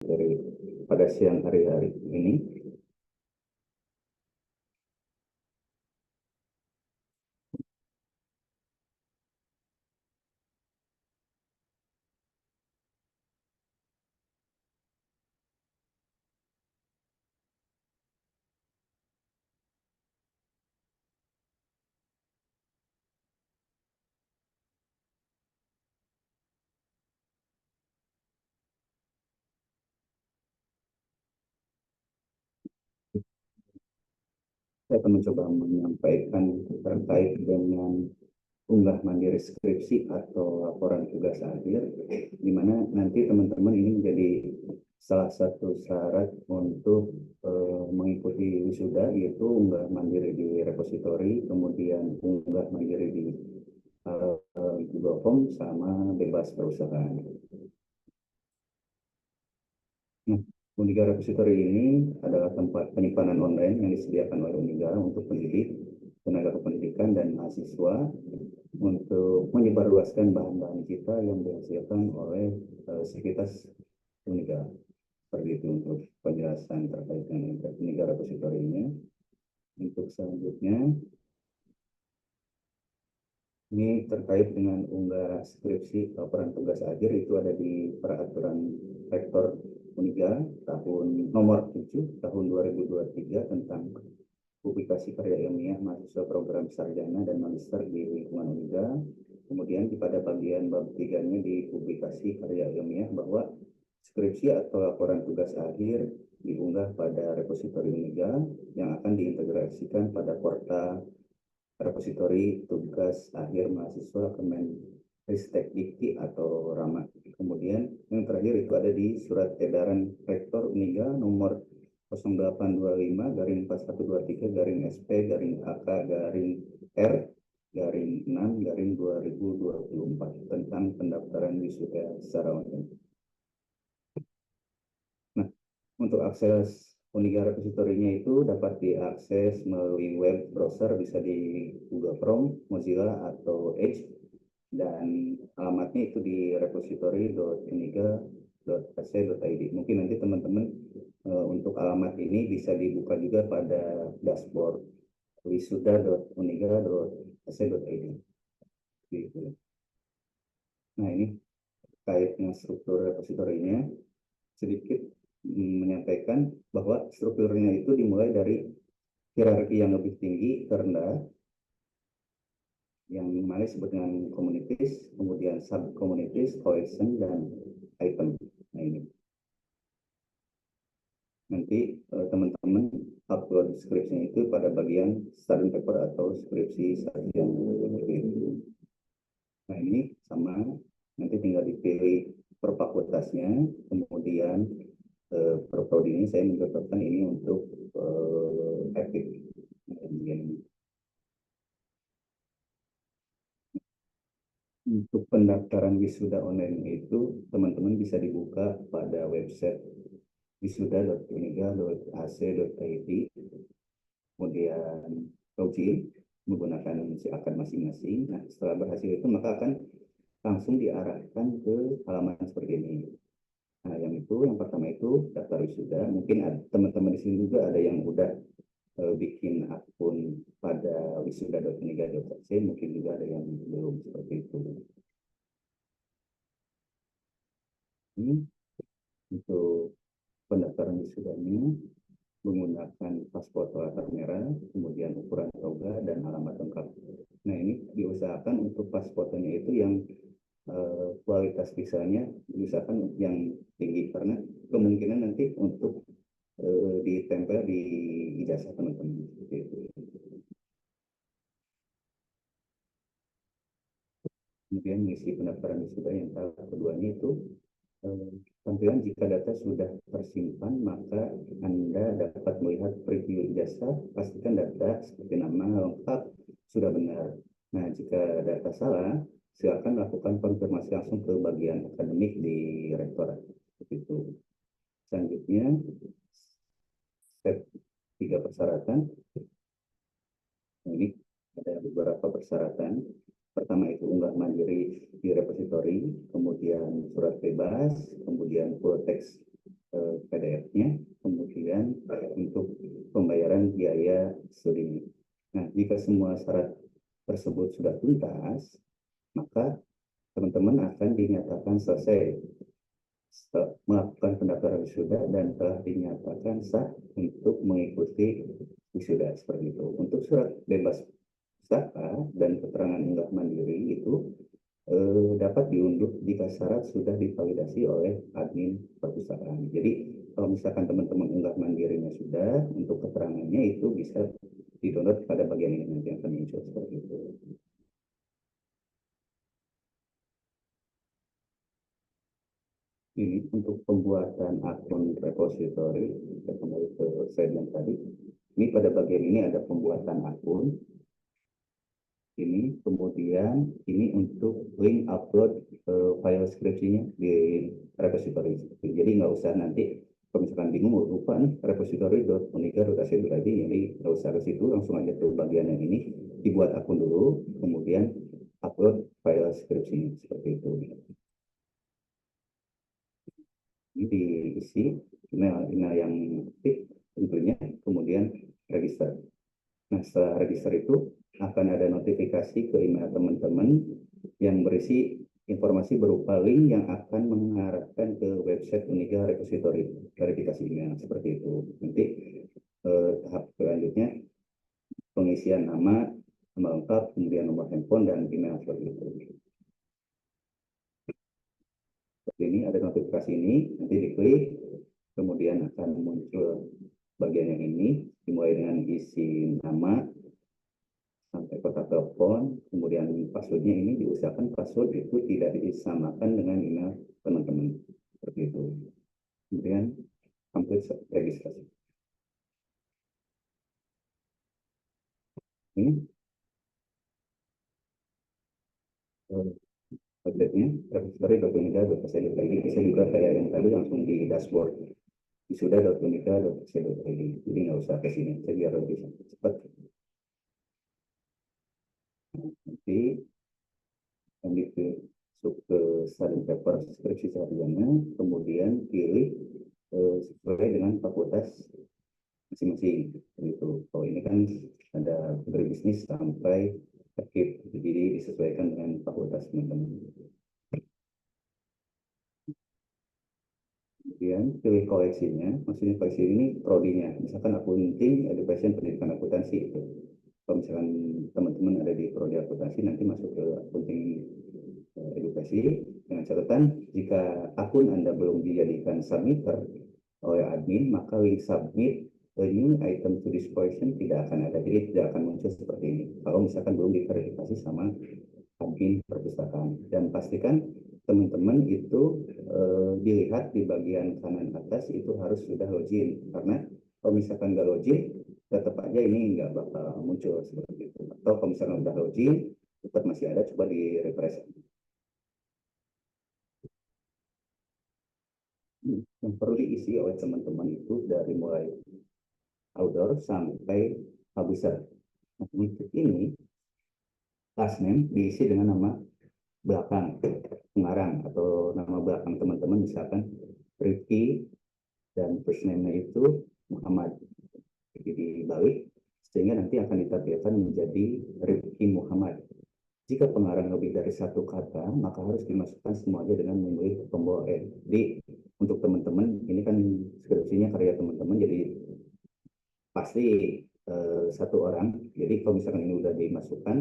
dari pada siang hari ini. Saya akan mencoba menyampaikan terkait dengan unggah mandiri skripsi atau laporan tugas akhir, di mana nanti teman-teman ini menjadi salah satu syarat untuk mengikuti wisuda, yaitu unggah mandiri di repositori, kemudian unggah mandiri di Google Form, sama bebas perusahaan. Nah, Uniga Repository ini adalah tempat penyimpanan online yang disediakan oleh Uniga untuk pendidik, tenaga kependidikan, dan mahasiswa untuk menyebarluaskan bahan-bahan kita yang dihasilkan oleh Sivitas Uniga. Seperti itu untuk penjelasan terkait dengan Uniga Repository ini. Untuk selanjutnya, ini terkait dengan unggah skripsi laporan tugas akhir, itu ada di peraturan rektor Uniga tahun nomor 7 tahun 2023 tentang publikasi karya ilmiah mahasiswa program sarjana dan magister di lingkungan Uniga. Kemudian pada bagian bab 3-nya di publikasi karya ilmiah bahwa skripsi atau laporan tugas akhir diunggah pada repositori Uniga yang akan diintegrasikan pada portal repositori tugas akhir mahasiswa Kemenristek Dikti atau RAMA. Kemudian yang terakhir itu ada di surat edaran rektor Uniga nomor 0825/123/SP/AK/R/6/2024 tentang pendaftaran wisuda secara online. Nah, untuk akses Uniga Repositorinya itu dapat diakses melalui web browser, bisa di Google Chrome, Mozilla, atau Edge, dan alamatnya itu di repository.uniga.ac.id. Mungkin nanti teman-teman untuk alamat ini bisa dibuka juga pada dashboard wisuda.uniga.ac.id. Nah, ini terkait dengan struktur repositorinya, sedikit menyampaikan bahwa strukturnya itu dimulai dari hierarki yang lebih tinggi ke rendah, yang mana disebut dengan communities, kemudian sub communities, collection, dan item. Nah, ini nanti teman-teman upload skripsinya itu pada bagian study paper atau skripsi sarjana. Nah, ini sama, nanti tinggal dipilih per fakultasnya, kemudian per prodi ini saya mencocokan ini untuk epic. Untuk pendaftaran wisuda online itu teman-teman bisa dibuka pada website wisuda.uniga.ac.id, kemudian login menggunakan akun masing-masing. Nah, setelah berhasil itu maka akan langsung diarahkan ke halaman seperti ini. Nah, yang pertama itu daftar wisuda. Mungkin teman-teman di sini juga ada yang udah bikin akun pada wisuda.uniga.ac, mungkin juga ada yang belum, seperti itu. Ini untuk pendaftaran wisudanya menggunakan paspor latar merah, kemudian ukuran toga, dan alamat lengkap. Nah, ini diusahakan untuk paspornya itu yang kualitas visanya diusahakan yang tinggi, karena kemungkinan nanti untuk ditempel di ijazah teman-teman. Kemudian mengisi pendaftaran wisuda yang tahap keduanya itu tampilan jika data sudah tersimpan, maka Anda dapat melihat preview ijazah. Pastikan data seperti nama lengkap sudah benar. Nah, jika data salah, silakan lakukan konfirmasi langsung ke bagian akademik di rektorat. Begitu. Selanjutnya, step 3 persyaratan. Ini ada beberapa persyaratan. Pertama itu unggah mandiri di repositori, kemudian surat bebas, kemudian full text studinya. Nah, jika semua syarat tersebut sudah tuntas, maka teman-teman akan dinyatakan selesai melakukan pendaftaran wisuda dan telah dinyatakan sah untuk mengikuti wisuda seperti itu. Untuk surat bebas pustaka dan keterangan unggah mandiri itu dapat diunduh jika syarat sudah divalidasi oleh admin perpustakaan. Jadi kalau misalkan teman-teman unggah mandirinya sudah, untuk keterangannya itu bisa di-download pada bagian ini nanti akan muncul seperti itu. Ini untuk pembuatan akun repository, kita kembali ke slide yang tadi. Ini pada bagian ini ada pembuatan akun. Ini kemudian ini untuk link upload file skripsinya di repository. Jadi nggak usah nanti kalau misalkan bingung lupa nih repository.unika.ac.id, jadi nggak usah ke situ, langsung aja ke bagian yang ini, dibuat akun dulu, kemudian upload file skripsinya seperti itu. Ini diisi email yang aktif tentunya, kemudian register. Nah, setelah register itu akan ada notifikasi ke email teman-teman yang berisi informasi berupa link yang akan mengarahkan ke website Unika Repository verifikasi email seperti itu. Nanti tahap selanjutnya pengisian nama lengkap, kemudian nomor handphone dan email seperti itu. Seperti ini ada notifikasi ini, nanti diklik, kemudian akan muncul bagian yang ini, dimulai dengan isi nama sampai kotak telepon, kemudian passwordnya ini diusahakan password itu tidak disamakan dengan email teman-teman seperti itu. Kemudian complete registrasi. Ini update-nya repository.unika.ac.id, bisa juga kayak yang tadi langsung di dashboard wisuda.unika.ac.id, jadi nggak usah ke sini, saya biar lebih cepat. Nanti masuk ke study paper skripsi sarjana, kemudian pilih sesuai dengan fakultas masing-masing. Itu kalau ini kan ada berbisnis sampai aktif, jadi disesuaikan dengan fakultas teman-teman. Kemudian pilih koleksinya, maksudnya koleksi ini prodinya, misalkan accounting, education, pendidikan akuntansi itu. Kalau misalkan teman-teman ada di prodi akuntansi, nanti masuk ke accounting edukasi, dengan catatan jika akun Anda belum dijadikan submitter oleh admin, maka link submit a new item to this question tidak akan ada, jadi tidak akan muncul seperti ini kalau misalkan belum diverifikasi sama admin perpustakaan. Dan pastikan teman-teman itu dilihat di bagian kanan atas itu harus sudah login, karena kalau misalkan nggak login tetap aja ini nggak bakal muncul seperti itu. Atau kalau misalkan udah login tetap masih ada, coba di refresh. Yang perlu diisi oleh teman-teman itu dari mulai author sampai publisher. Nah, untuk ini last name diisi dengan nama belakang pengarang atau nama belakang teman-teman, misalkan Rifki dan first name-nya itu Muhammad, jadi dibalik sehingga nanti akan ditampilkan menjadi Rifki Muhammad. Jika pengarang lebih dari satu kata, maka harus dimasukkan semuanya dengan memilih tombol N. Jadi untuk teman-teman, ini kan skripsinya karya teman-teman, jadi pasti satu orang. Jadi kalau misalkan ini udah dimasukkan,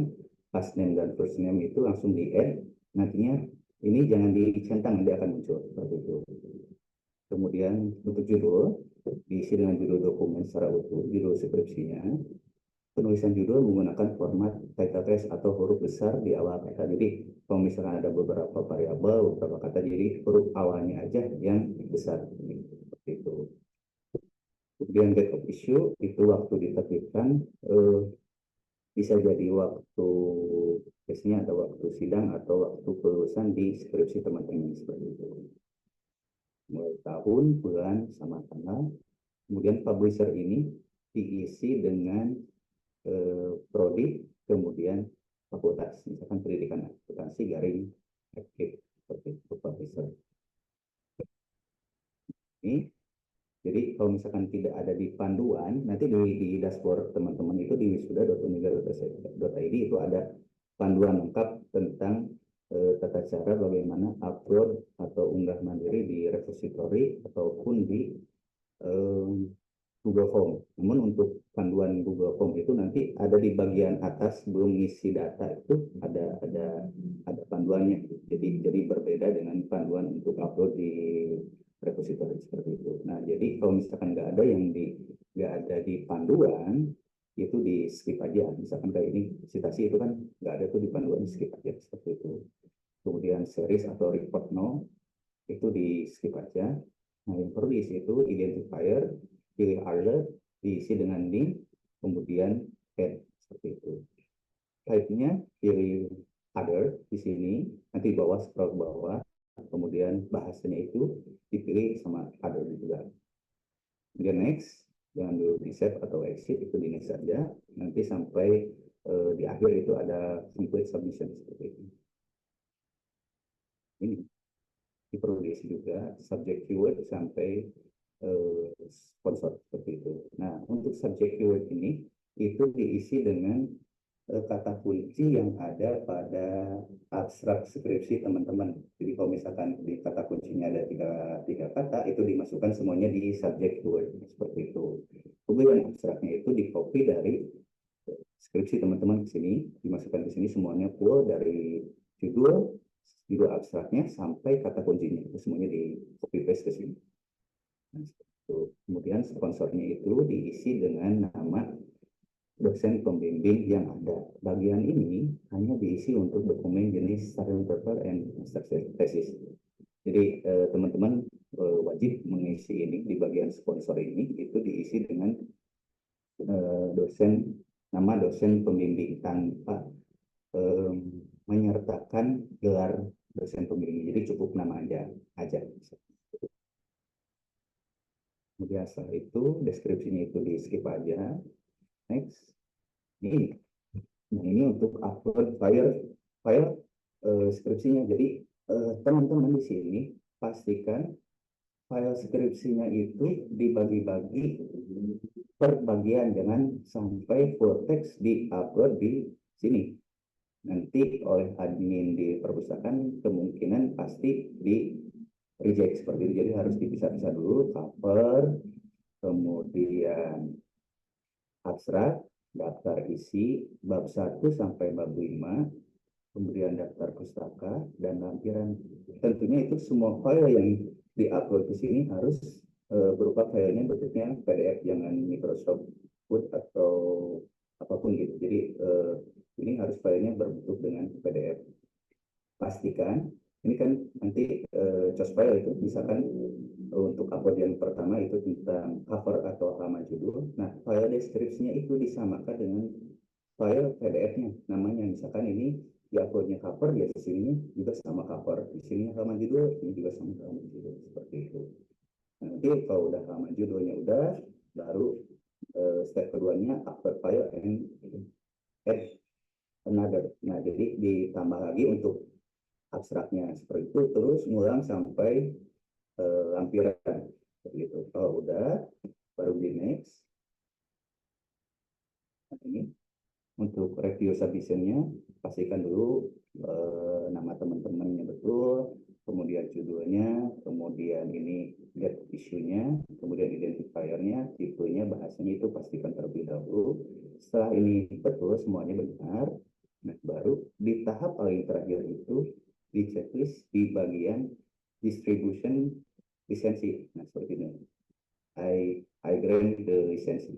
last name dan first name itu langsung di add, nantinya ini jangan dicentang, nanti akan muncul seperti itu. Kemudian untuk judul, diisi dengan judul dokumen secara utuh, judul skripsinya. Penulisan judul menggunakan format title text atau huruf besar di awal kata. Jadi kalau misalkan ada beberapa variabel, beberapa kata, jadi huruf awalnya aja yang besar. Seperti itu. Kemudian date of issue itu waktu diterbitkan, bisa jadi waktu biasanya ada waktu sidang atau waktu kelulusan di skripsi teman-teman seperti itu. Mulai tahun, bulan, sama tanggal. Kemudian publisher ini diisi dengan prodi, kemudian fakultas, misalkan pendidikan akuntansi garing aktif seperti itu publisher. Ini Jadi kalau misalkan tidak ada di panduan, nanti di dashboard teman-teman itu di wisuda.uniga.id itu ada panduan lengkap tentang tata cara bagaimana upload atau unggah mandiri di repository ataupun di eh, Google Form. Namun untuk panduan Google Form itu nanti ada di bagian atas belum ngisi data itu ada panduannya. Jadi berbeda dengan panduan untuk upload di repository seperti itu. Nah, jadi kalau misalkan nggak ada di panduan itu di skip aja. Misalkan kayak ini citasi itu kan nggak ada tuh di panduan, di skip aja seperti itu. Kemudian series atau report no itu di skip aja. Nah, yang perlu diisi itu identifier, pilih alert, diisi dengan link, kemudian add seperti itu. Type-nya pilih other di sini, nanti bawah scroll ke bawah, kemudian bahasanya itu dipilih sama other juga. Kemudian next, jangan dulu di save atau exit, itu di next saja, nanti sampai di akhir itu ada complete submission seperti itu. Ini perlu diisi juga subject keyword sampai sponsor seperti itu. Nah, untuk subject keyword ini itu diisi dengan kata kunci yang ada pada abstrak skripsi teman-teman. Jadi kalau misalkan di kata kuncinya ada tiga kata, itu dimasukkan semuanya di subject keyword seperti itu. Kemudian abstraknya itu di copy dari skripsi teman-teman ke sini, dimasukkan ke sini semuanya full dari judul abstraknya sampai kata kuncinya itu semuanya di copy paste ke sini. Nah, kemudian sponsornya itu diisi dengan nama dosen pembimbing yang ada. Bagian ini hanya diisi untuk dokumen jenis study paper and master thesis. Jadi teman-teman wajib mengisi ini di bagian sponsor ini itu diisi dengan nama dosen pembimbing tanpa menyertakan gelar dosen pembimbing. Jadi cukup nama aja. Kemudian setelah itu deskripsinya itu di skip aja. Next. Ini untuk upload file skripsinya. Jadi teman-teman di sini pastikan file skripsinya itu dibagi-bagi per bagian, jangan sampai full text di-upload di sini. Nanti oleh admin di perpustakaan kemungkinan pasti di reject seperti itu. Jadi harus dipisah-pisah dulu cover, kemudian abstrak, daftar isi, bab 1 sampai bab 5, kemudian daftar pustaka, dan lampiran. Tentunya itu semua file yang di-upload di sini harus berupa filenya bentuknya PDF, jangan Microsoft Word atau apapun gitu. Jadi ini harus filenya berbentuk dengan PDF. Pastikan, ini kan nanti choose file itu, misalkan untuk upload yang pertama itu tentang cover atau halaman judul. Nah, file deskripsinya itu disamakan dengan file PDF-nya. Namanya misalkan ini di uploadnya cover, ya di sini juga sama cover. Di sini halaman judul, ini juga sama halaman judul. Seperti itu. Nah, nanti kalau udah halaman judulnya udah, baru step keduanya upload file and add another. Nah, jadi ditambah lagi untuk abstraknya seperti itu, terus ngulang sampai lampiran begitu. Kalau udah baru di next. Nah, ini untuk review submissionnya pastikan dulu nama teman-temannya betul, kemudian judulnya, kemudian ini date issue-nya, kemudian identifiernya, tipenya, bahasanya itu pastikan terlebih dahulu. Setelah ini betul semuanya benar, nah baru di tahap paling terakhir itu di checklist di bagian distribution lisensi. Nah, seperti ini. I grant the lisensi.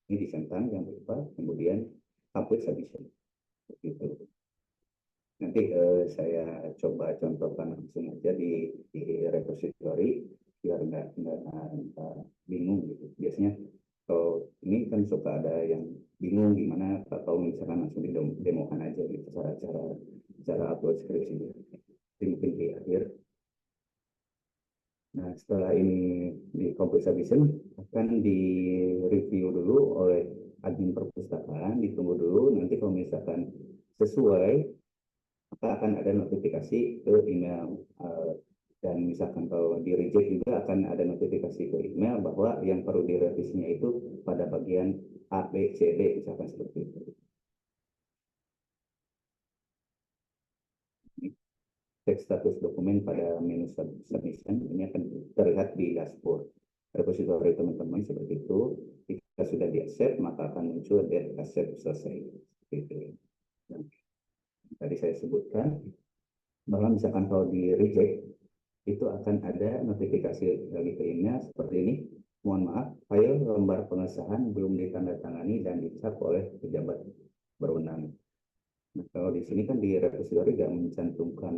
Ini disentang yang berupa, kemudian complete submission. Begitu. Nanti saya coba contohkan langsung aja di repository biar nggak bingung gitu. Biasanya kalau ini kan suka ada yang bingung gimana kalau misalkan langsung demokan aja gitu cara upload skripsinya. Jadi mungkin di akhir. Nah, setelah ini di complete submission akan di review dulu oleh admin perpustakaan, ditunggu dulu. Nanti kalau misalkan sesuai, maka akan ada notifikasi ke email Dan misalkan kalau di reject juga akan ada notifikasi ke email bahwa yang perlu direvisinya itu pada bagian A, B, C, D, misalkan seperti itu. Cek status dokumen pada menu submission ini akan terlihat di dashboard repository teman-teman seperti itu. Jika sudah di accept maka akan muncul date accept selesai. Gitu. Dan tadi saya sebutkan bahwa misalkan kalau di reject itu akan ada notifikasi lagi ke email seperti ini. Mohon maaf, file lembar pengesahan belum ditandatangani dan dicap oleh pejabat berwenang. Nah, kalau di sini kan di repository tidak mencantumkan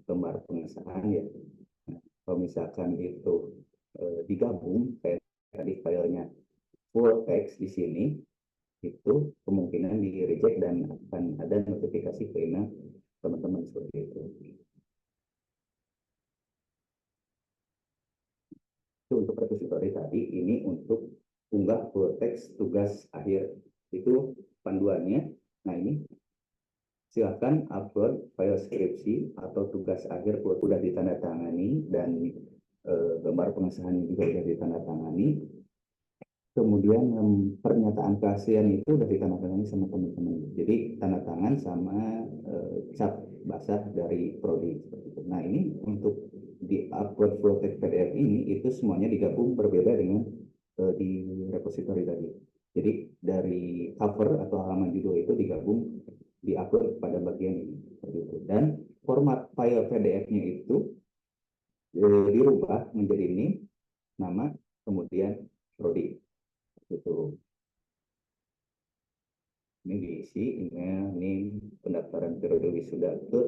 lembar pengesahan ya. Nah, kalau misalkan itu digabung kayak tadi filenya full text di sini, itu kemungkinan di reject dan akan ada notifikasi ke email teman-teman seperti itu. Itu untuk repository tadi, ini untuk unggah full text tugas akhir. Itu panduannya. Nah ini silakan upload file skripsi atau tugas akhir sudah ditandatangani dan gambar pengesahannya juga sudah ditandatangani. Kemudian pernyataan keaslian itu sudah ditandatangani sama teman-teman. Jadi tanda tangan sama cap basah dari prodi. Nah ini untuk di upload full text PDF ini itu semuanya digabung berbeda dengan di repository tadi. Jadi dari cover atau halaman judul itu digabung di upload pada bagian ini. Dan format file PDF-nya itu dirubah menjadi ini nama kemudian prodi. Itu ini diisi email, NIM, pendaftaran periode wisuda ke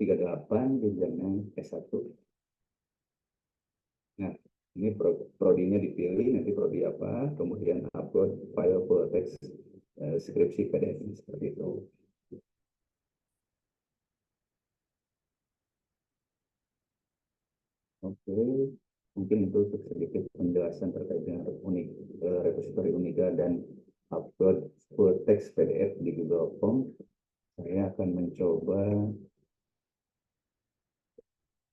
38 jenjang S1. Nah, ini prodinya dipilih, nanti prodi apa, kemudian upload file full text skripsi PDF seperti itu. Oke, mungkin itu sedikit penjelasan terkait dengan repository Uniga dan upload full text PDF di Google Form. Saya akan mencoba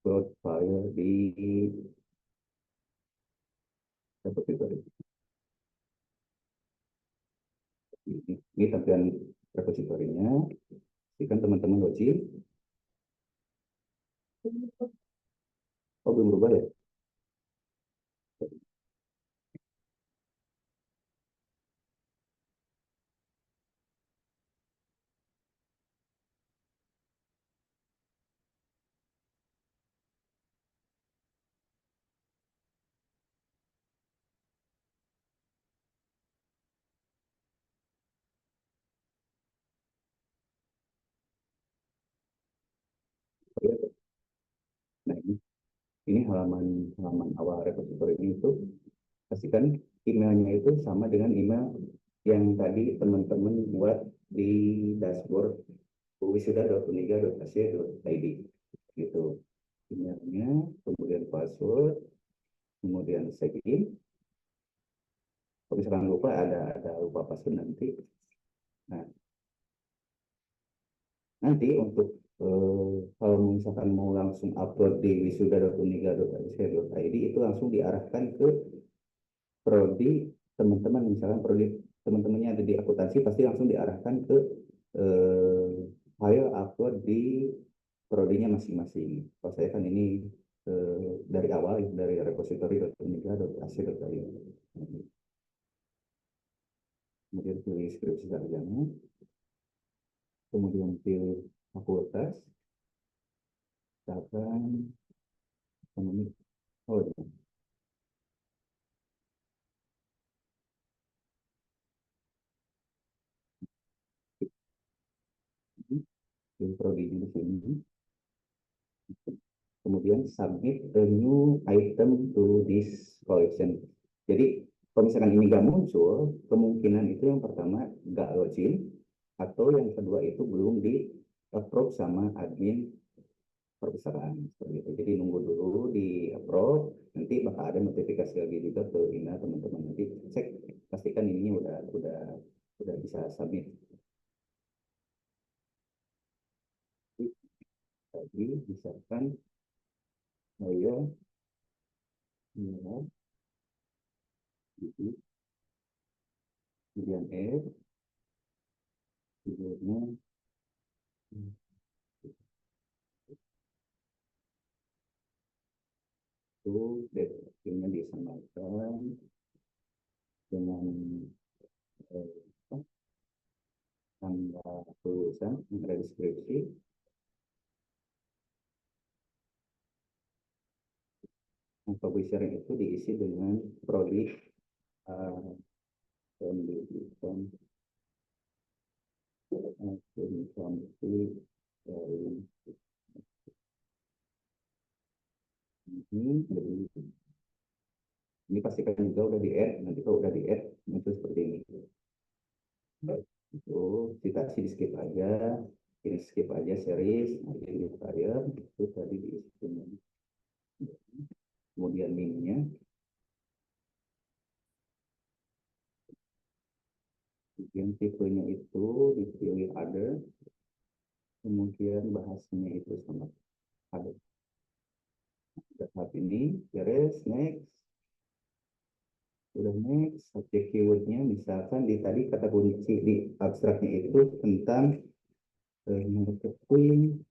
upload file di repository. Ini tampilan repositorinya. Kan teman-teman login. Oh, belum berubah ya? Nah, ini halaman awal repositori ini itu pastikan emailnya itu sama dengan email yang tadi teman-teman buat di dashboard wisuda.uniga.ac.id gitu. Emailnya, kemudian password, kemudian login. Kalau misalkan lupa ada lupa password nanti. Nah, nanti untuk kalau misalkan mau langsung upload di wisuda.uniga.ac.id itu langsung diarahkan ke prodi teman-teman, misalkan prodi teman-temannya ada di akuntansi pasti langsung diarahkan ke file upload di prodinya masing-masing. Kalau saya kan ini dari awal dari repository.uniga.ac.id. Kemudian pilih skripsi sarjana, kemudian pilih fakultas, misalkan ekonomi. Oh, ya. Pilih prodinya di sini. Kemudian submit a new item to this collection. Jadi kalau misalkan ini nggak muncul, kemungkinan itu yang pertama nggak login, atau yang kedua itu belum di approve sama admin perpustakaan. Seperti itu. Jadi nunggu dulu di approve, nanti bakal ada notifikasi lagi juga ke email teman-teman. Nanti cek pastikan ini udah bisa submit. Tadi misalkan saya merah putih kemudian kemudian itu definisinya disamakan dengan eh, tanggal lulusan yang ada deskripsi. Yang publisher itu diisi dengan prodi uh, pendidikan ini pastikan juga udah di add, nanti kalau udah di add muncul seperti ini. Itu citasi di skip aja, ini skip aja series, identifier itu tadi diisi dengan kemudian minnya, kemudian tipenya itu dipilih other, kemudian bahasanya itu sama other. Saat ini beres, next. Udah next, subjek keywordnya misalkan di tadi kata kunci di abstraknya itu tentang marketing,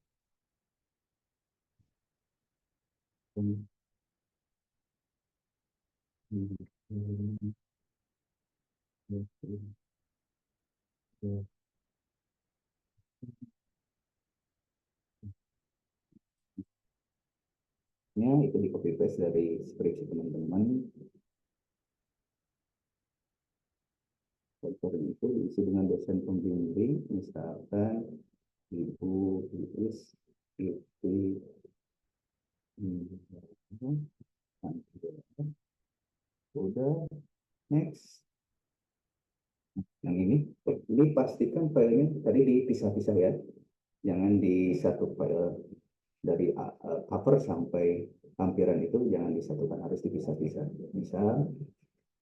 itu di copy paste dari skripsi teman-teman. Folder itu diisi dengan dosen pembimbing, misalkan Ibu Iis itu udah next. Yang ini pastikan filenya tadi dipisah-pisah ya, jangan di satu file dari cover sampai lampiran itu jangan disatukan, harus dipisah-pisah. Misal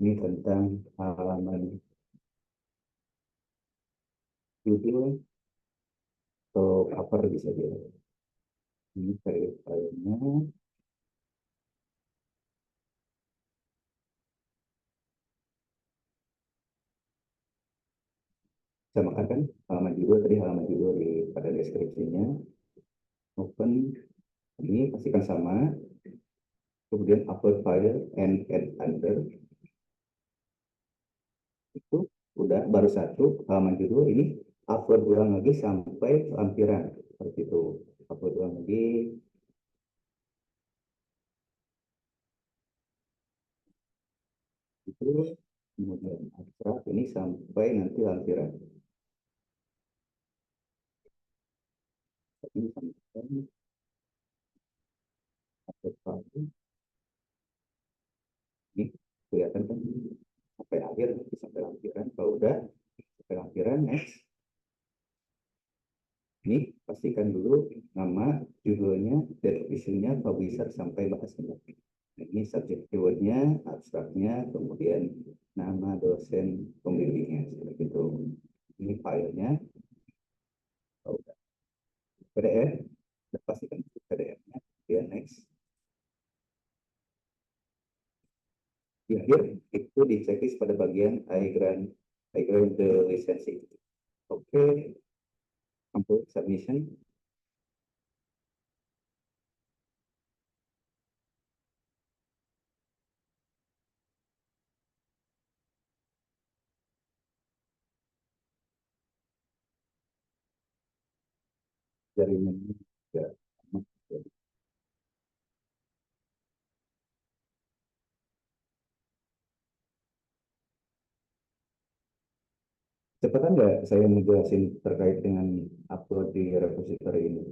ini tentang halaman judul atau cover bisa dia. Ini filenya sama kan halaman judul tadi, halaman judul di pada deskripsinya open, ini pastikan sama, kemudian upload file and add under, itu udah baru satu halaman judul, ini upload ulang lagi sampai lampiran seperti itu, upload ulang lagi itu, kemudian abstrak ini sampai nanti lampiran ini sampai upload file ini kelihatan kan sampai akhir, sampai lampiran. Kalau udah sampai lampiran next, ini pastikan dulu nama judulnya dan isunya publisher sampai bahasanya. Ini subjek keywordnya, abstraknya, kemudian nama dosen pembimbingnya seperti itu. Ini filenya. Oh, udah. PDF, udah pastikan PDF-nya. Kemudian next. Di akhir itu di checklist pada bagian I grant the lisensi. Oke, complete submission. Jaringannya ya, cepatan nggak saya menjelasin terkait dengan upload di repository ini?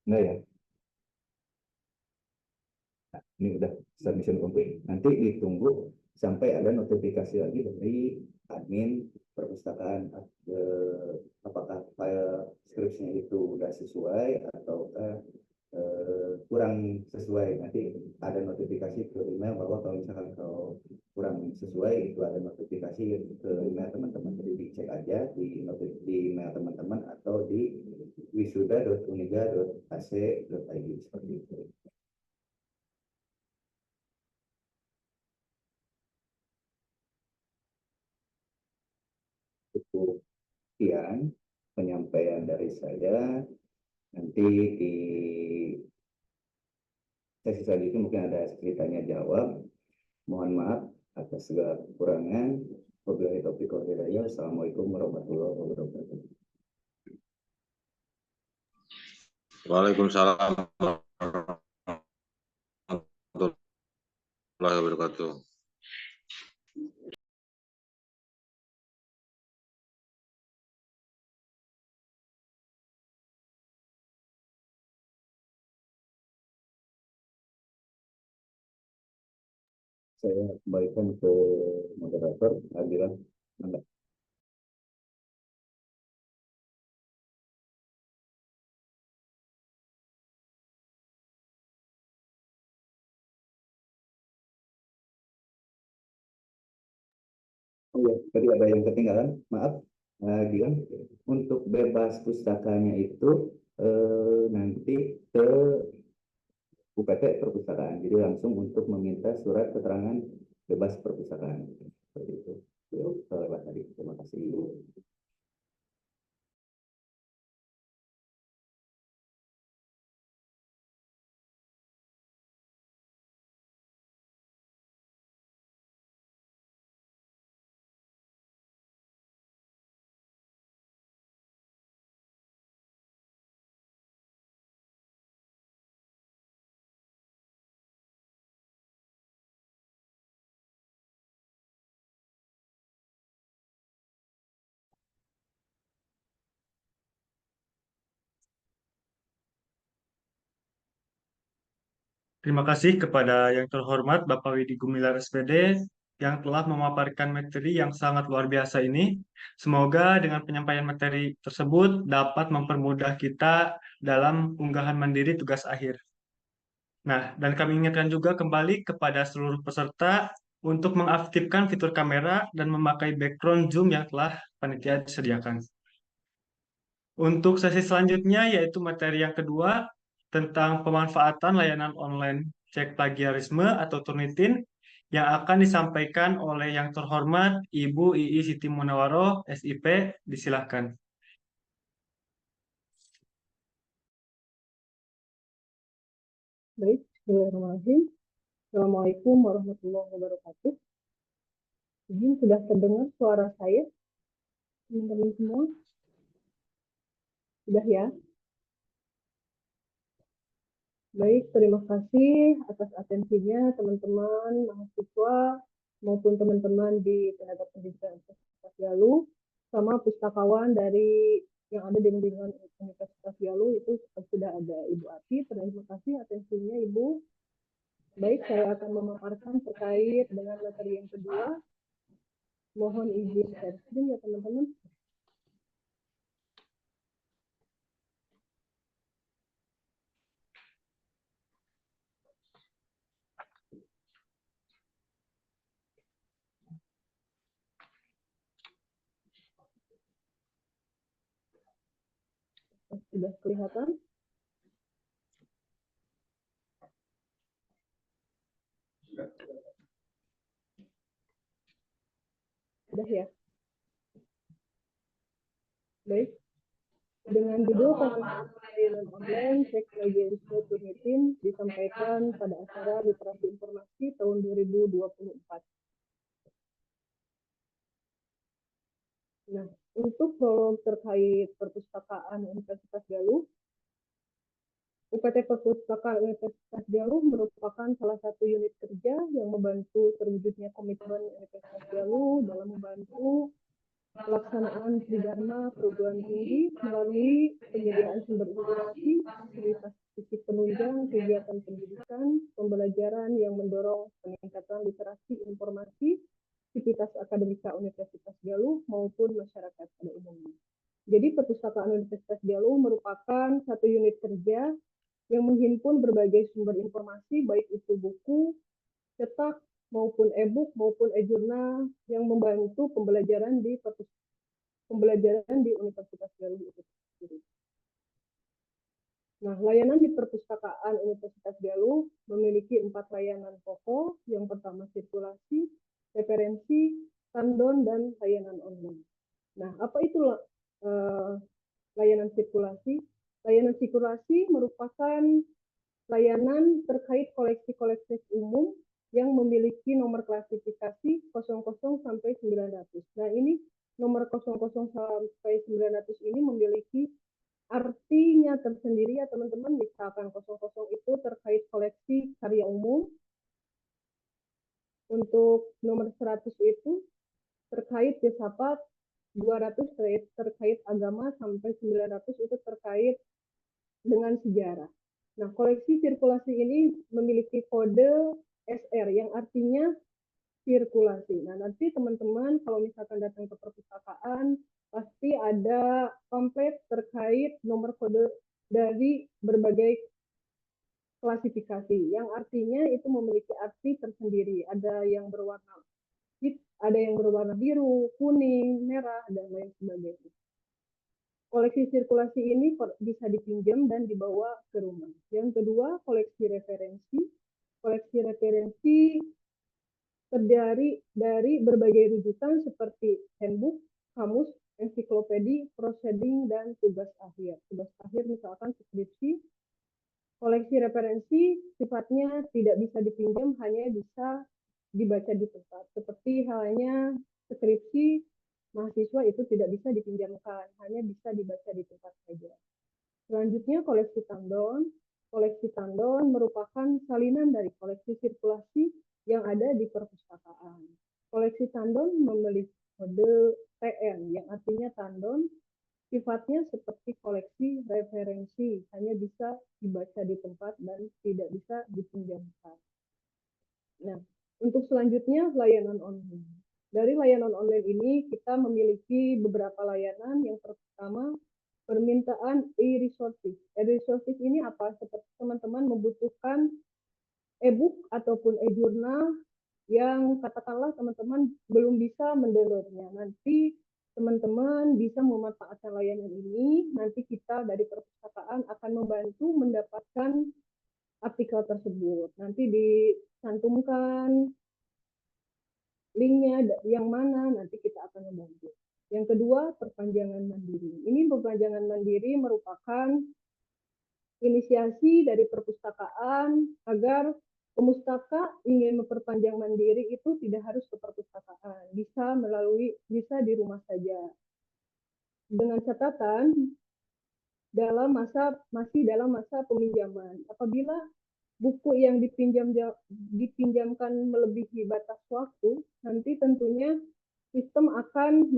Enggak ya? Nah, ini udah submission complete. Nanti ditunggu sampai ada notifikasi lagi dari admin perpustakaan apakah file skripsinya itu udah sesuai atau kurang sesuai. Nanti ada notifikasi ke email bahwa kalau misalkan kalau kurang sesuai itu ada notifikasi ke email teman-teman, jadi dicek aja di email teman-teman atau di www.wisuda.uniga.ac.id seperti itu. Cukup sekian penyampaian dari saya. Nanti di sesi selanjutnya mungkin ada ceritanya jawab. Mohon maaf atas segala kekurangan. Wabillahi taufiq wal hidayah. Assalamualaikum warahmatullahi wabarakatuh. Waalaikumsalam warahmatullahi wabarakatuh. Saya kembalikan ke moderator Adila. Oh ya, tadi ada yang ketinggalan, maaf. Gilang, untuk bebas pustakanya itu nanti ke UPT perpustakaan, jadi langsung untuk meminta surat keterangan bebas perpustakaan. Seperti itu. Lewat tadi. Terima kasih. Terima kasih kepada yang terhormat Bapak Widi Gumilar SPD yang telah memaparkan materi yang sangat luar biasa ini. Semoga dengan penyampaian materi tersebut dapat mempermudah kita dalam unggahan mandiri tugas akhir. Nah, dan kami ingatkan juga kembali kepada seluruh peserta untuk mengaktifkan fitur kamera dan memakai background Zoom yang telah panitia sediakan. Untuk sesi selanjutnya yaitu materi yang kedua tentang pemanfaatan layanan online cek plagiarisme atau Turnitin yang akan disampaikan oleh yang terhormat Ibu Ii Siti Munawaroh, SIP, disilahkan. Baik, bismillahirrahmanirrahim. Assalamualaikum warahmatullahi wabarakatuh. Izin sudah terdengar suara saya? Teman-teman semua? Sudah ya? Baik, terima kasih atas atensinya teman-teman mahasiswa maupun teman-teman di tenaga pendidikan Universitas Galuh sama pustakawan dari yang ada di lingkungan Universitas Galuh itu sudah ada Ibu Ati. Terima kasih atensinya Ibu. Baik, saya akan memaparkan terkait dengan materi yang kedua. Mohon izin share screen ya teman-teman. Sudah kelihatan? Sudah ya? Baik. Dengan judul pengembangan online cek plagiarisme Turnitin disampaikan pada acara literasi informasi tahun 2024. Nah, untuk prolog terkait perpustakaan Universitas Galuh, UPT Perpustakaan Universitas Galuh merupakan salah satu unit kerja yang membantu terwujudnya komitmen Universitas Galuh dalam membantu pelaksanaan Tridharma perguruan tinggi melalui penyediaan sumber informasi, fasilitas fisik penunjang, kegiatan pendidikan, pembelajaran yang mendorong peningkatan literasi informasi, aktivitas akademika Universitas Galuh maupun masyarakat pada umumnya. Jadi perpustakaan Universitas Galuh merupakan satu unit kerja yang menghimpun berbagai sumber informasi, baik itu buku, cetak, maupun e-book maupun e-jurnal yang membantu pembelajaran di Universitas Galuh itu sendiri. Nah, layanan di perpustakaan Universitas Galuh memiliki 4 layanan pokok. Yang pertama sirkulasi, referensi, tandon, dan layanan online. Nah, apa itu layanan sirkulasi? Layanan sirkulasi merupakan layanan terkait koleksi-koleksi umum yang memiliki nomor klasifikasi 00 sampai 900. Nah, ini nomor 00 sampai 900 ini memiliki artinya tersendiri ya teman-teman. Misalkan 00 itu terkait koleksi karya umum, untuk nomor 100 itu terkait filsafat, 200 terkait agama, sampai 900 itu terkait dengan sejarah. Nah, koleksi sirkulasi ini memiliki kode SR yang artinya sirkulasi. Nah, nanti teman-teman kalau misalkan datang ke perpustakaan, pasti ada pamflet terkait nomor kode dari berbagai klasifikasi, yang artinya itu memiliki arti tersendiri. Ada yang berwarna ada yang berwarna biru, kuning, merah, dan lain sebagainya. Koleksi sirkulasi ini bisa dipinjam dan dibawa ke rumah. Yang kedua, koleksi referensi. Koleksi referensi terdiri dari berbagai rujukan seperti handbook, kamus, ensiklopedi, proceeding, dan tugas akhir. Tugas akhir misalkan skripsi. Koleksi referensi sifatnya tidak bisa dipinjam, hanya bisa dibaca di tempat. Seperti halnya skripsi, mahasiswa itu tidak bisa dipinjamkan, hanya bisa dibaca di tempat saja. Selanjutnya, koleksi tandon. Koleksi tandon merupakan salinan dari koleksi sirkulasi yang ada di perpustakaan. Koleksi tandon memiliki kode TN, yang artinya tandon. Sifatnya seperti koleksi referensi, hanya bisa dibaca di tempat dan tidak bisa dipinjamkan. Nah, untuk selanjutnya layanan online. Dari layanan online ini kita memiliki beberapa layanan. Yang pertama, permintaan e-resources. E-resources ini apa? Seperti teman-teman membutuhkan e-book ataupun e-jurnal yang katakanlah teman-teman belum bisa mendownloadnya. Nanti teman-teman bisa memanfaatkan layanan ini. Nanti kita dari perpustakaan akan membantu mendapatkan artikel tersebut. Nanti dicantumkan linknya yang mana, nanti kita akan membantu. Yang kedua, perpanjangan mandiri. Ini perpanjangan mandiri merupakan inisiasi dari perpustakaan agar pemustaka ingin memperpanjang mandiri itu tidak harus ke perpustakaan, bisa di rumah saja. Dengan catatan masih dalam masa peminjaman. Apabila buku yang dipinjamkan melebihi batas waktu, nanti tentunya sistem akan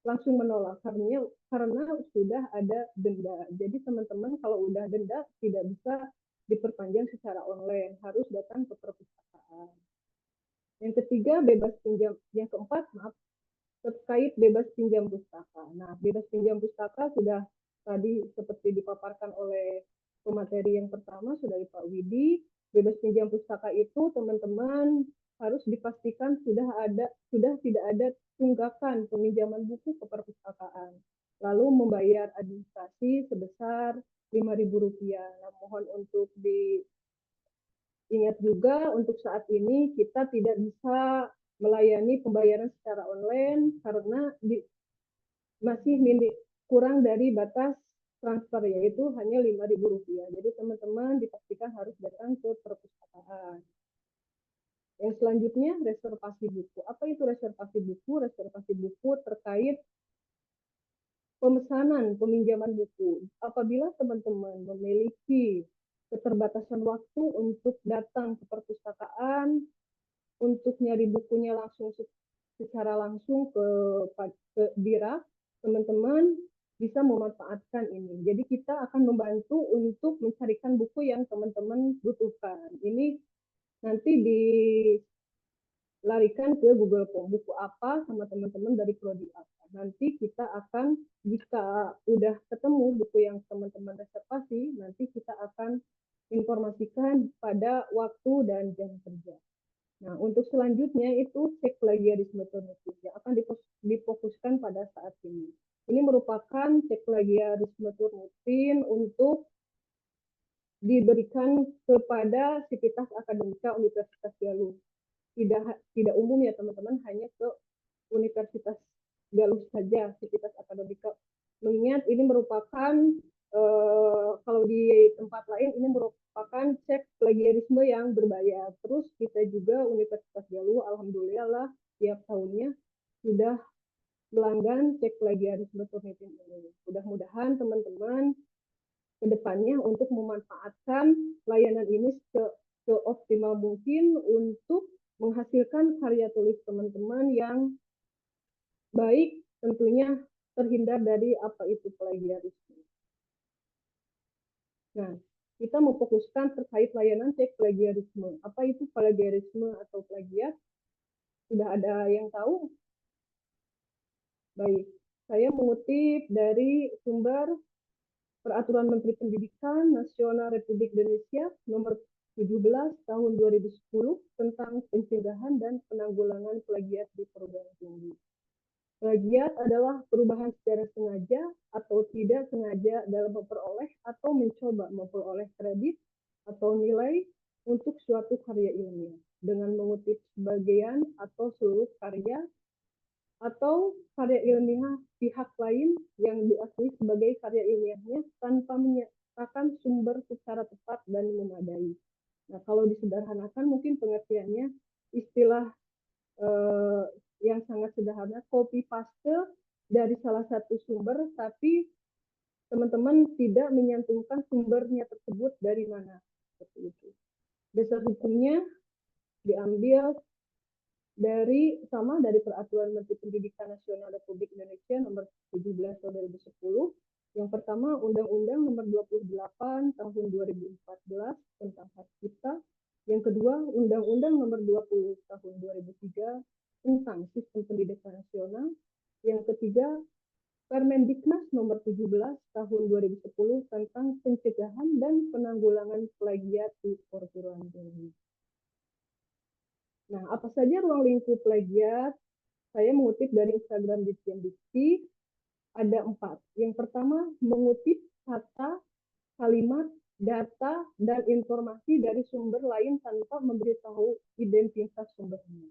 langsung menolak karena sudah ada denda. Jadi teman-teman kalau udah denda tidak bisa diperpanjang secara online, harus datang ke perpustakaan. Yang ketiga, bebas pinjam. Yang keempat, terkait bebas pinjam pustaka. Nah, bebas pinjam pustaka sudah tadi seperti dipaparkan oleh pemateri yang pertama, sudah Pak Widi. Bebas pinjam pustaka itu teman-teman harus dipastikan sudah tidak ada tunggakan peminjaman buku ke perpustakaan. Lalu membayar administrasi sebesar Rp5.000. Nah, mohon untuk diingat juga untuk saat ini kita tidak bisa melayani pembayaran secara online karena masih kurang dari batas transfer, yaitu hanya Rp5.000. Jadi teman-teman dipastikan harus datang ke perpustakaan. Yang selanjutnya, reservasi buku. Apa itu reservasi buku? Reservasi buku terkait pemesanan peminjaman buku. Apabila teman-teman memiliki keterbatasan waktu untuk datang ke perpustakaan, untuk nyari bukunya secara langsung ke Dira, teman-teman bisa memanfaatkan ini. Jadi kita akan membantu untuk mencarikan buku yang teman-teman butuhkan. Ini nanti dilarikan ke Google Form, buku apa sama teman-teman dari prodi apa. Nanti kita akan, jika udah ketemu buku yang teman-teman reservasi, nanti kita akan informasikan pada waktu dan jam kerja. Nah, untuk selanjutnya itu cek plagiarisme turnitin yang akan difokuskan pada saat ini. Ini merupakan cek plagiarisme turnitin untuk diberikan kepada Sivitas Akademika Universitas Galuh. Tidak umum ya teman-teman, hanya ke Universitas Galuh saja, Sivitas Akademika. Mengingat ini merupakan kalau di tempat lain ini merupakan cek plagiarisme yang berbayar. Terus kita juga Universitas Galuh, alhamdulillah lah tiap tahunnya sudah melanggan cek plagiarisme Turnitin ini. Mudah-mudahan teman-teman kedepannya untuk memanfaatkan layanan ini seoptimal mungkin untuk menghasilkan karya tulis teman-teman yang baik, tentunya terhindar dari apa itu plagiarisme. Nah, kita memfokuskan terkait layanan cek plagiarisme. Apa itu plagiarisme atau plagiat? Sudah ada yang tahu? Baik, saya mengutip dari sumber Peraturan Menteri Pendidikan Nasional Republik Indonesia Nomor 17 Tahun 2010 tentang pencegahan dan penanggulangan plagiat di perguruan tinggi. Plagiat adalah perubahan secara sengaja atau tidak sengaja dalam memperoleh atau mencoba memperoleh kredit atau nilai untuk suatu karya ilmiah dengan mengutip sebagian atau seluruh karya atau karya ilmiah pihak lain yang diakui sebagai karya ilmiahnya tanpa menyatakan sumber secara tepat dan memadai. Nah, kalau disederhanakan mungkin pengertiannya istilah yang sangat sederhana, copy paste dari salah satu sumber, tapi teman-teman tidak menyantumkan sumbernya tersebut dari mana. Seperti itu. Dasar hukumnya diambil dari Peraturan Menteri Pendidikan Nasional Republik Indonesia Nomor 17 Tahun 2010. Yang pertama, Undang-Undang Nomor 28 Tahun 2014 tentang hak cipta. Yang kedua, Undang-Undang Nomor 20 Tahun 2003 tentang Sistem Pendidikan Nasional. Yang ketiga, Permendiknas Nomor 17 Tahun 2010 tentang pencegahan dan penanggulangan plagiat di perguruan tinggi. Nah, apa saja ruang lingkup plagiat? Saya mengutip dari Instagram Ditjen Dikti, ada 4. Yang pertama, mengutip kata, kalimat, data, dan informasi dari sumber lain tanpa memberitahu identitas sumbernya.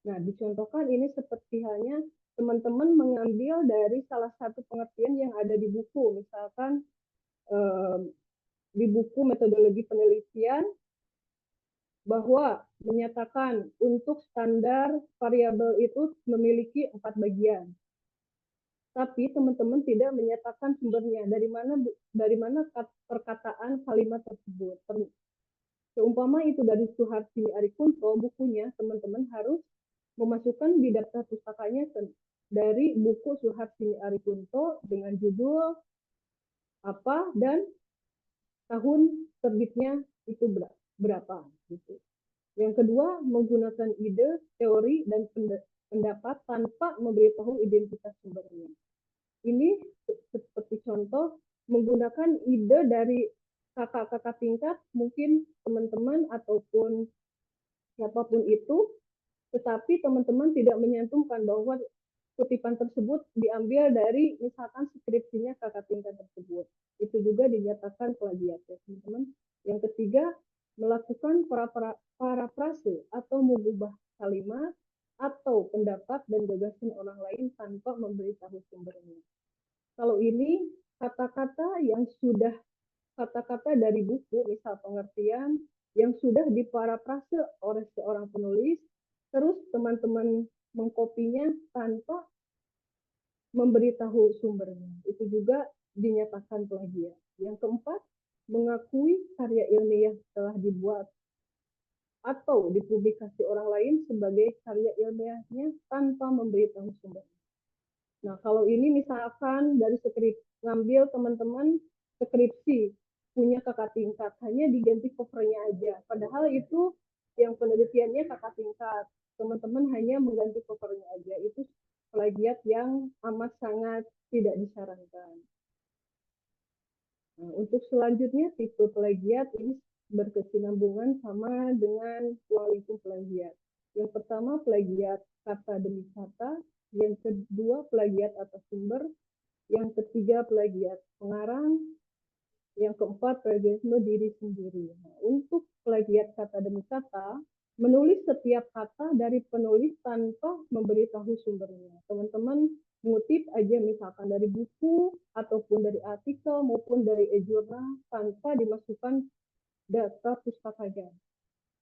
Nah, dicontohkan ini seperti halnya teman-teman mengambil dari salah satu pengertian yang ada di buku, misalkan di buku metodologi penelitian, bahwa menyatakan untuk standar variabel itu memiliki 4 bagian. Tapi teman-teman tidak menyatakan sumbernya, dari mana perkataan kalimat tersebut. Seumpama itu dari Suhartini Arikunto, bukunya teman-teman harus memasukkan di daftar pustakanya dari buku Suhartini Arikunto dengan judul apa dan tahun terbitnya itu berapa gitu. Yang kedua, menggunakan ide, teori, dan pendapat tanpa memberitahu identitas sumbernya. Ini seperti contoh, menggunakan ide dari kakak-kakak tingkat, mungkin teman-teman ataupun siapapun itu, tetapi teman-teman tidak menyantumkan bahwa kutipan tersebut diambil dari misalkan skripsinya kakak tingkat tersebut. Itu juga dinyatakan plagiat ya teman-teman. Yang ketiga, melakukan parafrase atau mengubah kalimat atau pendapat dan gagasan orang lain tanpa memberitahu sumbernya. Kalau ini kata-kata dari buku, misal pengertian yang sudah diparafrase oleh seorang penulis, terus teman-teman mengkopinya tanpa memberitahu sumbernya. Itu juga dinyatakan plagiat. Yang keempat, mengakui karya ilmiah telah dibuat atau dipublikasi orang lain sebagai karya ilmiahnya tanpa memberitahu sumbernya. Nah, kalau ini misalkan dari ngambil teman-teman skripsi punya kakak tingkat, hanya diganti covernya aja. Padahal itu yang penelitiannya kakak tingkat. Teman-teman hanya mengganti covernya aja. Itu plagiat yang amat sangat tidak disarankan. Nah, untuk selanjutnya tipe plagiat ini berkesinambungan sama dengan ruang lingkup plagiat. Yang pertama plagiat kata demi kata, yang kedua plagiat atas sumber, yang ketiga plagiat pengarang, Yang keempat, plagiarisme diri sendiri. Nah, untuk plagiat kata demi kata, menulis setiap kata dari penulis tanpa memberitahu sumbernya. Teman-teman mengutip aja misalkan dari buku ataupun dari artikel maupun dari e-jurnal tanpa dimasukkan data pustakanya.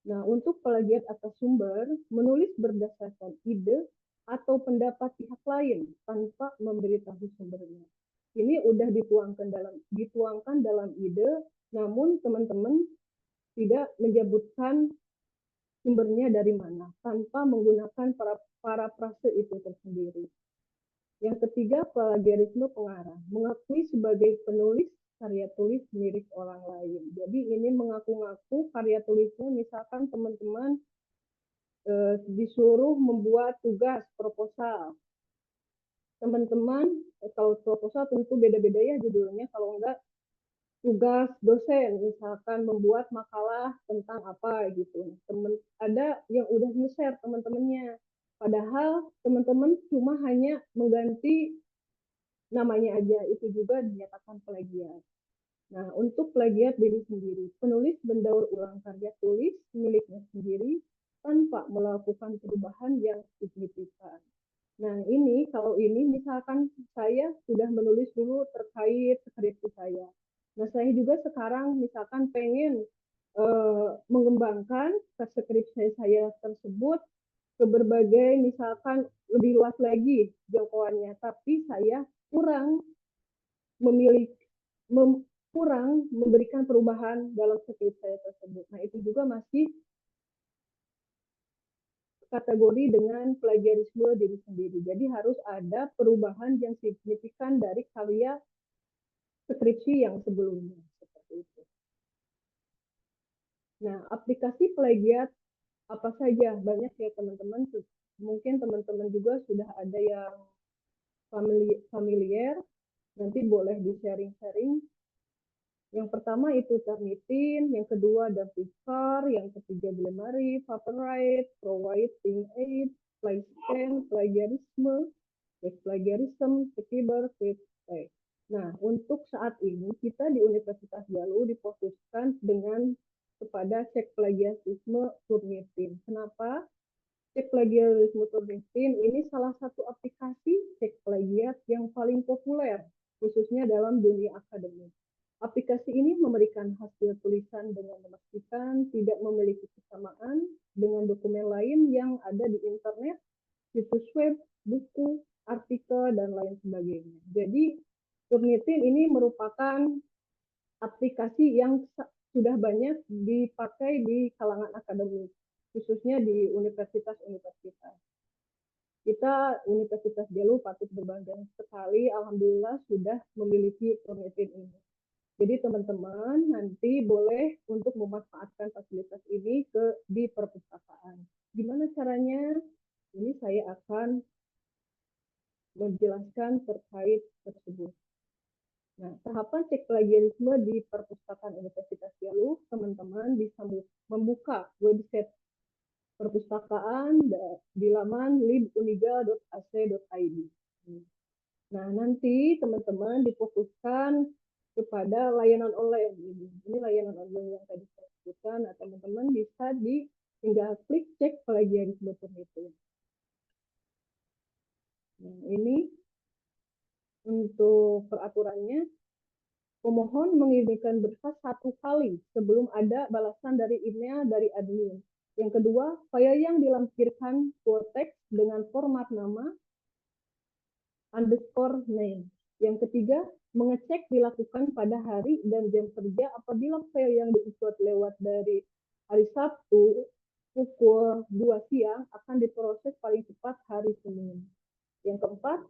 Nah, untuk plagiat atas sumber, menulis berdasarkan ide atau pendapat pihak lain tanpa memberitahu sumbernya. Ini udah dituangkan dalam ide, namun teman-teman tidak menyebutkan sumbernya dari mana tanpa menggunakan parafrase itu tersendiri. Yang ketiga, plagiarisme pengarang, mengakui sebagai penulis karya tulis milik orang lain. Jadi ini mengaku-ngaku karya tulisnya, misalkan teman-teman disuruh membuat tugas proposal. Teman-teman, kalau proposal tentu beda-beda ya judulnya, kalau enggak tugas dosen, misalkan membuat makalah tentang apa gitu. Ada yang udah nge-share teman-temannya, padahal teman-teman cuma hanya mengganti namanya aja, itu juga dinyatakan plagiat. Nah, untuk plagiat diri sendiri, penulis mendaur ulang karya tulis miliknya sendiri tanpa melakukan perubahan yang signifikan. Nah, kalau ini misalkan saya sudah menulis dulu terkait skripsi saya. Nah, saya juga sekarang misalkan pengen mengembangkan skripsi saya tersebut ke berbagai, misalkan lebih luas lagi jangkauannya, tapi saya kurang memiliki kurang memberikan perubahan dalam skripsi saya tersebut. Nah, itu juga masih kategori dengan plagiarisme diri sendiri. Jadi harus ada perubahan yang signifikan dari karya skripsi yang sebelumnya. Seperti itu. Nah, aplikasi plagiat apa saja? Banyak ya teman-teman. Mungkin teman-teman juga sudah ada yang familiar. Nanti boleh di-sharing-sharing. Yang pertama itu Turnitin, yang kedua Dapicar, yang ketiga Glemari, Paperwrite, Pro-writing Aid, Flyscan, Plagiarisme, Plagiarism, Sekiber, Quick. Nah, untuk saat ini kita di Universitas Galuh difokuskan kepada cek plagiarisme Turnitin. Kenapa? Cek plagiarisme Turnitin ini salah satu aplikasi cek plagiat yang paling populer, khususnya dalam dunia akademik. Aplikasi ini memberikan hasil tulisan dengan memastikan tidak memiliki kesamaan dengan dokumen lain yang ada di internet, situs web, buku, artikel, dan lain sebagainya. Jadi, Turnitin ini merupakan aplikasi yang sudah banyak dipakai di kalangan akademik, khususnya di universitas-universitas. Kita Universitas Galuh patut berbangga sekali, alhamdulillah sudah memiliki Turnitin ini. Jadi teman-teman nanti boleh untuk memanfaatkan fasilitas ini di perpustakaan. Gimana caranya? Ini saya akan menjelaskan terkait tersebut. Nah, tahapan cek plagiarisme di perpustakaan Universitas Galuh, teman-teman bisa membuka website perpustakaan di laman libuniga.ac.id. Nah, nanti teman-teman difokuskan kepada layanan online. Ini layanan online yang tadi saya sebutkan. Nah, teman-teman bisa tinggal klik cek plagiarisme itu. Nah, ini untuk peraturannya, pemohon mengirimkan berkas 1 kali sebelum ada balasan dari email dari admin. Yang kedua, file yang dilampirkan full text dengan format nama _name. Yang ketiga, mengecek dilakukan pada hari dan jam kerja apabila file yang diupload lewat dari hari Sabtu pukul 2 siang akan diproses paling cepat hari Senin. Yang keempat,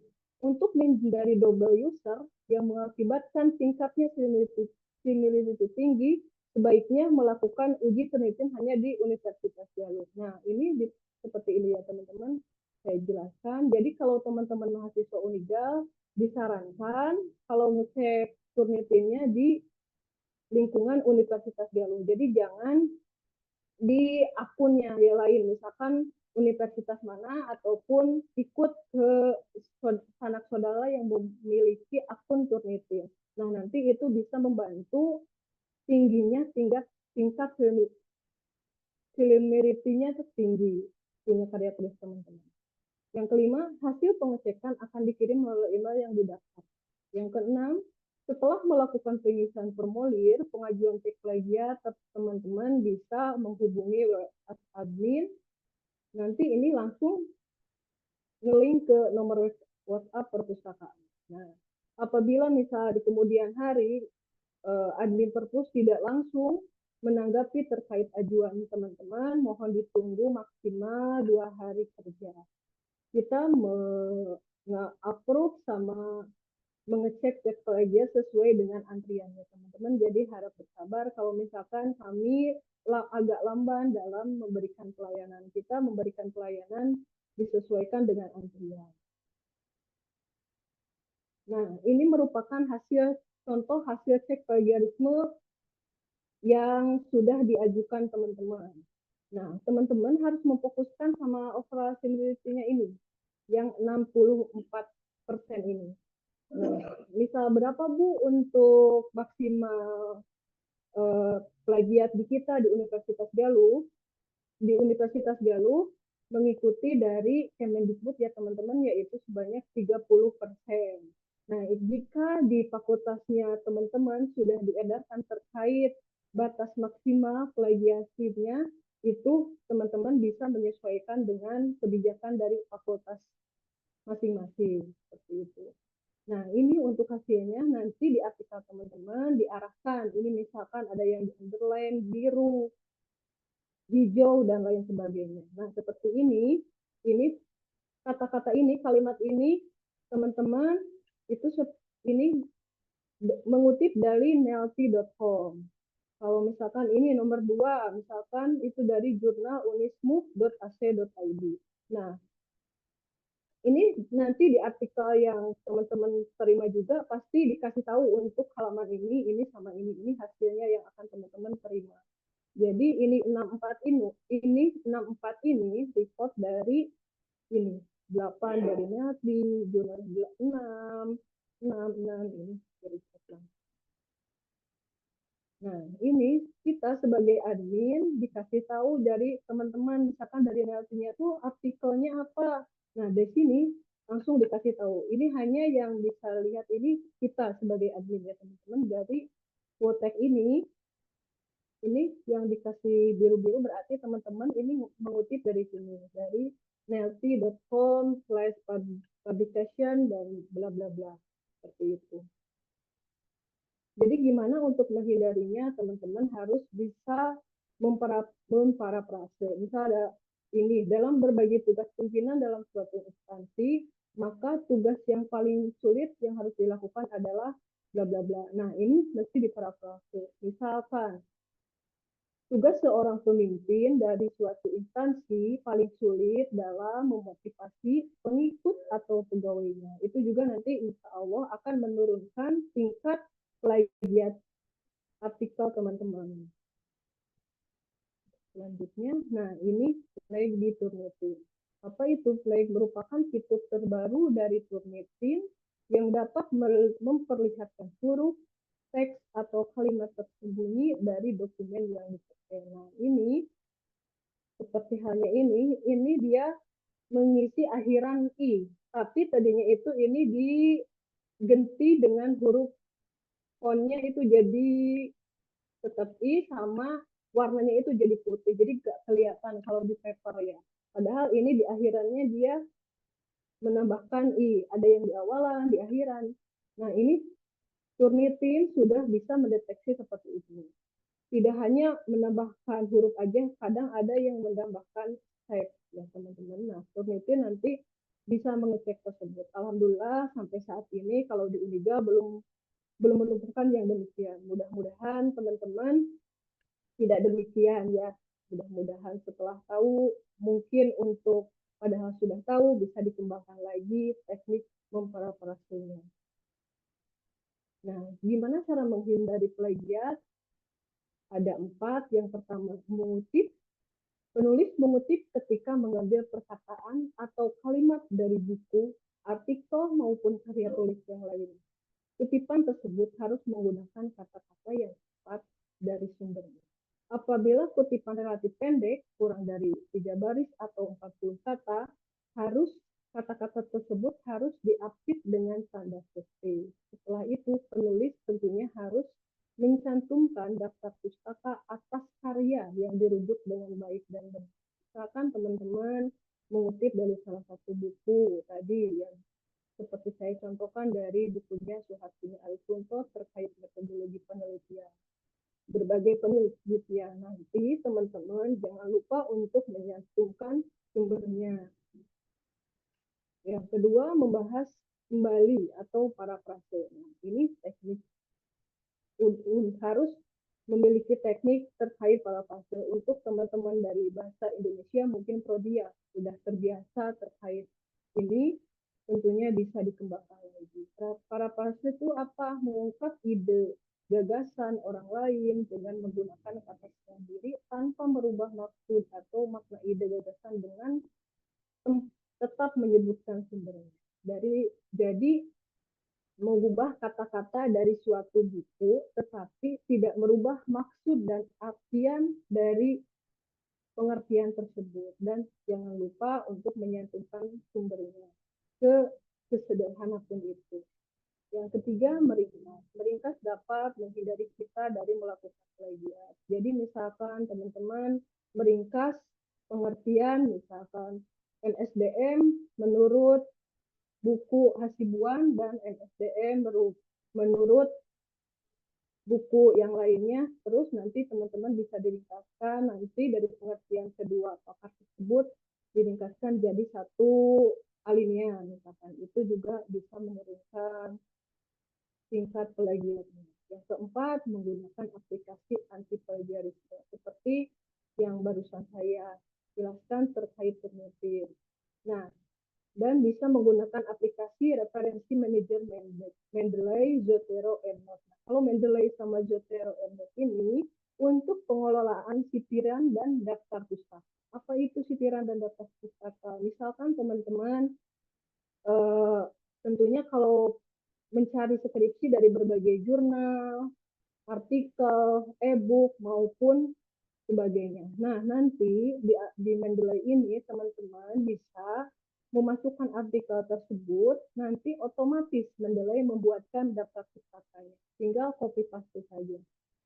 untuk menghindari double user yang mengakibatkan tingkatnya similarity tinggi, sebaiknya melakukan uji penelitian hanya di Universitas Galuh. Nah, ini seperti ini ya teman-teman. Saya jelaskan. Jadi kalau teman-teman mahasiswa Unigal disarankan kalau ngecek Turnitinnya di lingkungan Universitas Galuh. Jadi jangan di akunnya yang lain, misalkan universitas mana ataupun ikut ke sanak saudara yang memiliki akun Turnitin. Nah, nanti itu bisa membantu tingginya tingkat similarity-nya itu tinggi punya karya tulis teman-teman. Yang kelima, hasil pengecekan akan dikirim melalui email yang didaftar. Yang keenam, setelah melakukan pengisian formulir pengajuan cek plagiat, teman-teman bisa menghubungi admin. Nanti ini langsung nge-link ke nomor WhatsApp perpustakaan. Nah, apabila misalnya di kemudian hari admin perpus tidak langsung menanggapi terkait ajuan teman-teman, mohon ditunggu maksimal 2 hari kerja. Kita nge-approve sama mengecek cek plagiat sesuai dengan antriannya teman-teman. Jadi harap bersabar kalau misalkan kami agak lamban dalam memberikan pelayanan. Kita memberikan pelayanan disesuaikan dengan antrian. Nah, ini merupakan contoh hasil cek plagiarisme yang sudah diajukan teman-teman. Nah, teman-teman harus memfokuskan sama overall similarity-nya ini, yang 64% ini. Nah, misal berapa Bu untuk maksimal plagiat di kita di Universitas Galuh? Di Universitas Galuh mengikuti dari Kemendikbud ya teman-teman, yaitu sebanyak 30%. Nah, jika di fakultasnya teman-teman sudah diedarkan terkait batas maksimal plagiasinya, itu teman-teman bisa menyesuaikan dengan kebijakan dari fakultas masing-masing. Seperti itu. Nah, ini untuk hasilnya nanti di artikel teman-teman diarahkan. Ini misalkan ada yang di underline, biru, hijau, dan lain sebagainya. Nah, seperti ini kata-kata ini, kalimat ini, teman-teman, itu ini mengutip dari nelti.com. Kalau misalkan ini nomor 2, misalkan itu dari jurnal unismove.ac.id. Nah, ini nanti di artikel yang teman-teman terima juga pasti dikasih tahu untuk halaman ini sama ini hasilnya yang akan teman-teman terima. Jadi ini 64 ini 64 ini report dari ini 8 dari Nelti, jurnal 6 ini dari report. Nah, ini kita sebagai admin dikasih tahu dari teman-teman, misalkan dari Nelti-nya tuh artikelnya apa. Nah, di sini langsung dikasih tahu. Ini hanya yang bisa lihat ini kita sebagai admin ya teman-teman. Dari Wotek ini yang dikasih biru-biru berarti teman-teman ini mengutip dari sini. Dari nelti.com/publication dan bla bla bla. Seperti itu. Jadi gimana untuk menghindarinya, teman-teman harus bisa memparafrase. Misal ada ini, dalam berbagi tugas pimpinan dalam suatu instansi, maka tugas yang paling sulit yang harus dilakukan adalah bla bla bla. Nah, ini mesti diparafrase. Misalkan, tugas seorang pemimpin dari suatu instansi paling sulit dalam memotivasi pengikut atau pegawainya. Itu juga nanti insya Allah akan menurunkan tingkat plagiat artikel teman-teman. Selanjutnya, nah ini Plague di Turnitin. Apa itu Plague? Merupakan fitur terbaru dari Turnitin yang dapat memperlihatkan huruf, teks, atau kalimat tersembunyi dari dokumen yang dipakai. Nah, ini seperti halnya ini dia mengisi akhiran I, tapi tadinya itu ini diganti dengan huruf fontnya itu jadi tetap I sama warnanya itu jadi putih, jadi gak kelihatan kalau di paper ya. Padahal ini di akhirannya dia menambahkan I, ada yang di awalan, di akhiran. Nah, ini Turnitin sudah bisa mendeteksi seperti itu. Tidak hanya menambahkan huruf aja, kadang ada yang menambahkan type ya teman-teman. Nah, Turnitin nanti bisa mengecek tersebut. Alhamdulillah sampai saat ini kalau di Uniga belum menemukan yang demikian. Mudah-mudahan teman-teman tidak demikian ya. Mudah-mudahan setelah tahu, mungkin untuk padahal sudah tahu bisa dikembangkan lagi teknik memparafrasenya. Nah, gimana cara menghindari plagiat? Ada 4. Yang pertama, mengutip. Penulis mengutip ketika mengambil perkataan atau kalimat dari buku, artikel maupun karya tulis yang lain. Kutipan tersebut harus menggunakan kata-kata yang tepat dari sumbernya. Apabila kutipan relatif pendek, kurang dari 3 baris atau 40 kata, kata-kata tersebut harus diapit dengan tanda kutip. Setelah itu, penulis tentunya harus mencantumkan daftar pustaka atas karya yang dirujuk dengan baik dan benar. Misalkan teman-teman mengutip dari salah satu buku tadi yang seperti saya contohkan dari bukunya Suhartini Arifunto terkait metodologi penelitian. Berbagai penelitian nanti teman-teman jangan lupa untuk menyantumkan sumbernya. Yang kedua, membahas kembali atau parafrase. Nah, ini teknik harus memiliki teknik terkait parafrase. Untuk teman-teman dari bahasa Indonesia mungkin Prodia sudah terbiasa terkait ini, tentunya bisa dikembangkan lagi. Parafrase itu apa? Mengungkap ide, gagasan orang lain dengan menggunakan kata sendiri tanpa merubah maksud atau makna ide gagasan dengan tetap menyebutkan sumbernya. Jadi mengubah kata-kata dari suatu buku, tetapi tidak merubah maksud dan artian dari pengertian tersebut. Dan jangan lupa untuk menyantumkan sumbernya sesederhana pun itu. Yang ketiga, meringkas. Meringkas dapat menghindari kita dari melakukan plagiat. Jadi misalkan teman-teman meringkas pengertian, misalkan NSDM menurut buku Hasibuan dan NSDM menurut buku yang lainnya, terus nanti teman-teman bisa diringkaskan nanti dari pengertian kedua pakar tersebut diringkaskan jadi satu alinea, misalkan itu juga bisa menurunkan tingkat plagiarisme. Yang keempat, menggunakan aplikasi anti plagiarisme seperti yang barusan saya jelaskan terkait penerbit. Nah, dan bisa menggunakan aplikasi referensi manager Mendeley, Zotero, Evernote. Nah, kalau Mendeley sama Zotero, Evernote ini untuk pengelolaan sitiran dan daftar pustaka. Apa itu sitiran dan daftar pustaka? Misalkan teman-teman tentunya kalau mencari skripsi dari berbagai jurnal, artikel, e-book maupun sebagainya. Nah, nanti di Mendeley ini teman-teman bisa memasukkan artikel tersebut, nanti otomatis Mendeley membuatkan daftar pustakanya. Tinggal copy paste saja.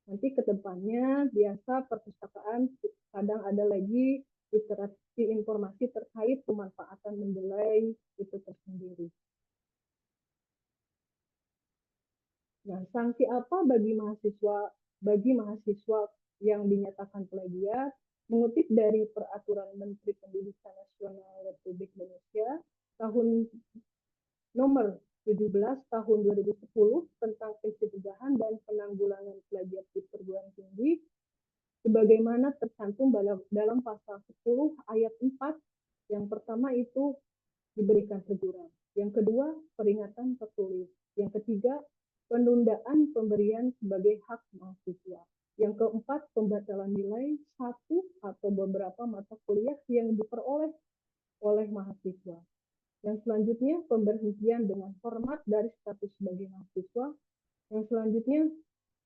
Nanti ke depannya biasa perpustakaan kadang ada lagi literasi informasi terkait pemanfaatan Mendeley itu tersendiri. Nah, sanksi apa bagi mahasiswa yang dinyatakan plagiat? Mengutip dari Peraturan Menteri Pendidikan Nasional Republik Indonesia tahun nomor 17 tahun 2010 tentang pencegahan dan penanggulangan plagiat di perguruan tinggi, sebagaimana tercantum dalam pasal 10 ayat 4. Yang pertama itu diberikan teguran. Yang kedua, peringatan tertulis. Yang ketiga, penundaan pemberian sebagai hak mahasiswa. Yang keempat, pembatalan nilai satu atau beberapa mata kuliah yang diperoleh oleh mahasiswa. Yang selanjutnya, pemberhentian dengan hormat dari status sebagai mahasiswa. Yang selanjutnya,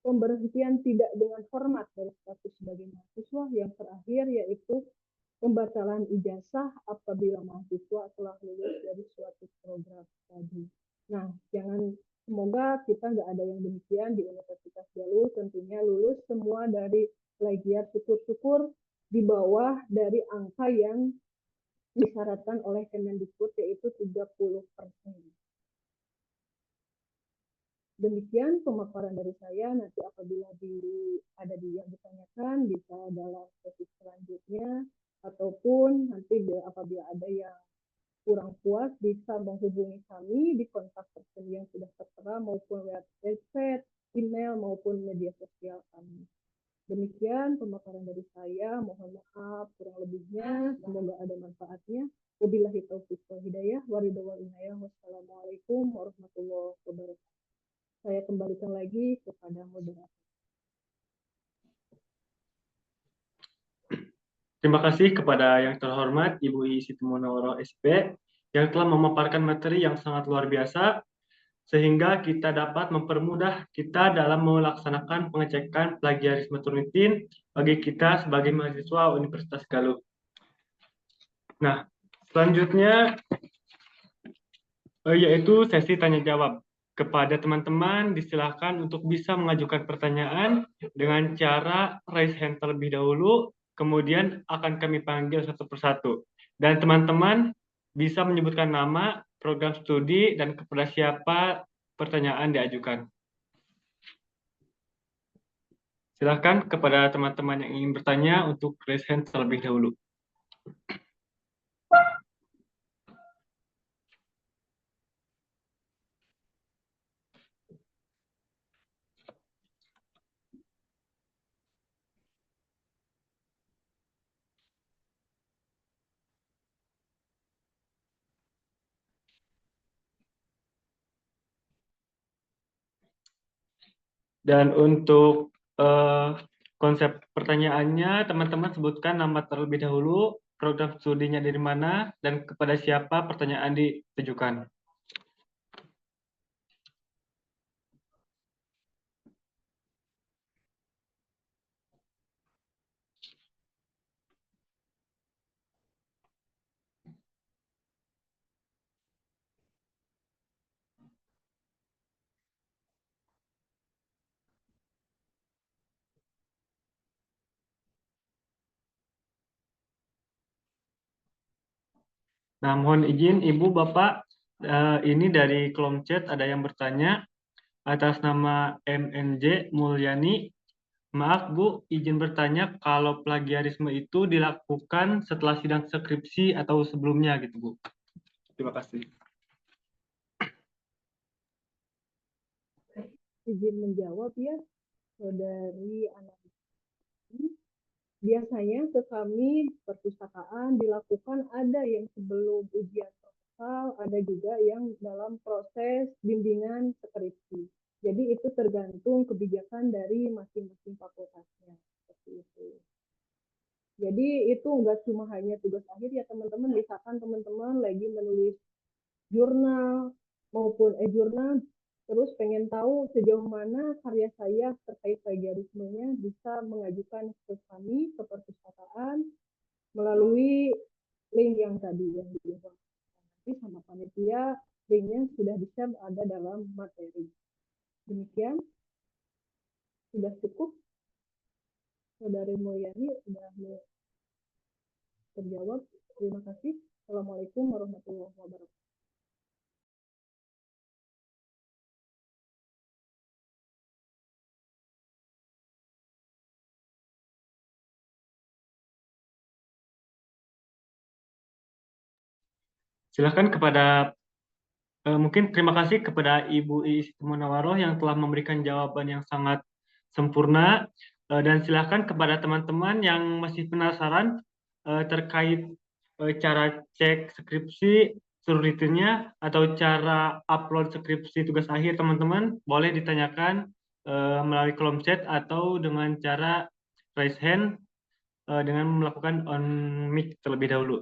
pemberhentian tidak dengan hormat dari status sebagai mahasiswa. Yang terakhir yaitu pembatalan ijazah apabila mahasiswa telah lulus dari suatu program tadi. Nah, semoga kita nggak ada yang demikian di Universitas Galuh, tentunya lulus semua dari plagiat, syukur-syukur di bawah dari angka yang disyaratkan oleh Kemendikbud yaitu 30%. Demikian pemaparan dari saya, nanti apabila ada yang ditanyakan bisa dalam sesi selanjutnya, ataupun nanti apabila ada yang kurang puas bisa menghubungi kami di kontak person yang sudah tertera maupun lewat website, email maupun media sosial kami. Demikian pemaparan dari saya, mohon maaf kurang lebihnya, semoga ada manfaatnya. Wabillahi taufiq wal hidayah, waridul inayah, wassalamualaikum warahmatullahi wabarakatuh. Saya kembalikan lagi kepada moderator. Terima kasih kepada yang terhormat Ibu Siti Munawwaroh SP yang telah memaparkan materi yang sangat luar biasa sehingga kita dapat mempermudah kita dalam melaksanakan pengecekan plagiarisme rutin bagi kita sebagai mahasiswa Universitas Galuh. Nah, selanjutnya yaitu sesi tanya jawab. Kepada teman-teman disilahkan untuk bisa mengajukan pertanyaan dengan cara raise hand terlebih dahulu, kemudian akan kami panggil satu persatu. Dan teman-teman bisa menyebutkan nama, program studi, dan kepada siapa pertanyaan diajukan. Silakan kepada teman-teman yang ingin bertanya untuk raise hand terlebih dahulu. Dan untuk konsep pertanyaannya, teman-teman sebutkan nama terlebih dahulu, program studinya dari mana, dan kepada siapa pertanyaan ditujukan. Nah, mohon izin Ibu, Bapak, ini dari kolom chat ada yang bertanya atas nama MNJ Mulyani. Maaf Bu, izin bertanya kalau plagiarisme itu dilakukan setelah sidang skripsi atau sebelumnya gitu Bu. Terima kasih. Izin menjawab ya, Saudari Ana. Biasanya ke kami perpustakaan dilakukan ada yang sebelum ujian proposal, ada juga yang dalam proses bimbingan skripsi. Jadi itu tergantung kebijakan dari masing-masing fakultasnya. Seperti itu. Jadi itu enggak cuma hanya tugas akhir ya teman-teman, misalkan teman-teman lagi menulis jurnal maupun e-jurnal, terus pengen tahu sejauh mana karya saya terkait plagiarismenya, bisa mengajukan ke kami, ke perpustakaan, melalui link yang tadi yang diinformasikan nanti sama panitia, linknya sudah bisa ada dalam materi. Demikian, sudah cukup. Saudari Mulyani sudah terjawab. Terima kasih. Assalamualaikum warahmatullahi wabarakatuh. Silakan kepada mungkin terima kasih kepada Ibu Iis Munawaroh yang telah memberikan jawaban yang sangat sempurna. Dan silakan kepada teman-teman yang masih penasaran terkait cara cek skripsi sulitnya atau cara upload skripsi tugas akhir teman-teman boleh ditanyakan melalui kolom chat atau dengan cara raise hand dengan melakukan on mic terlebih dahulu.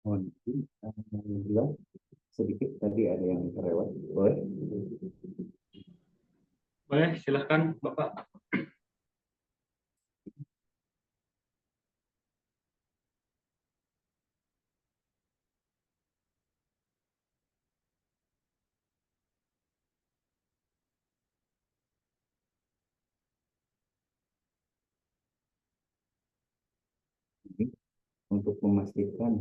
Mohon izin, alhamdulillah sedikit tadi ada yang terlewat. Boleh? Boleh, silakan Bapak. Untuk memastikan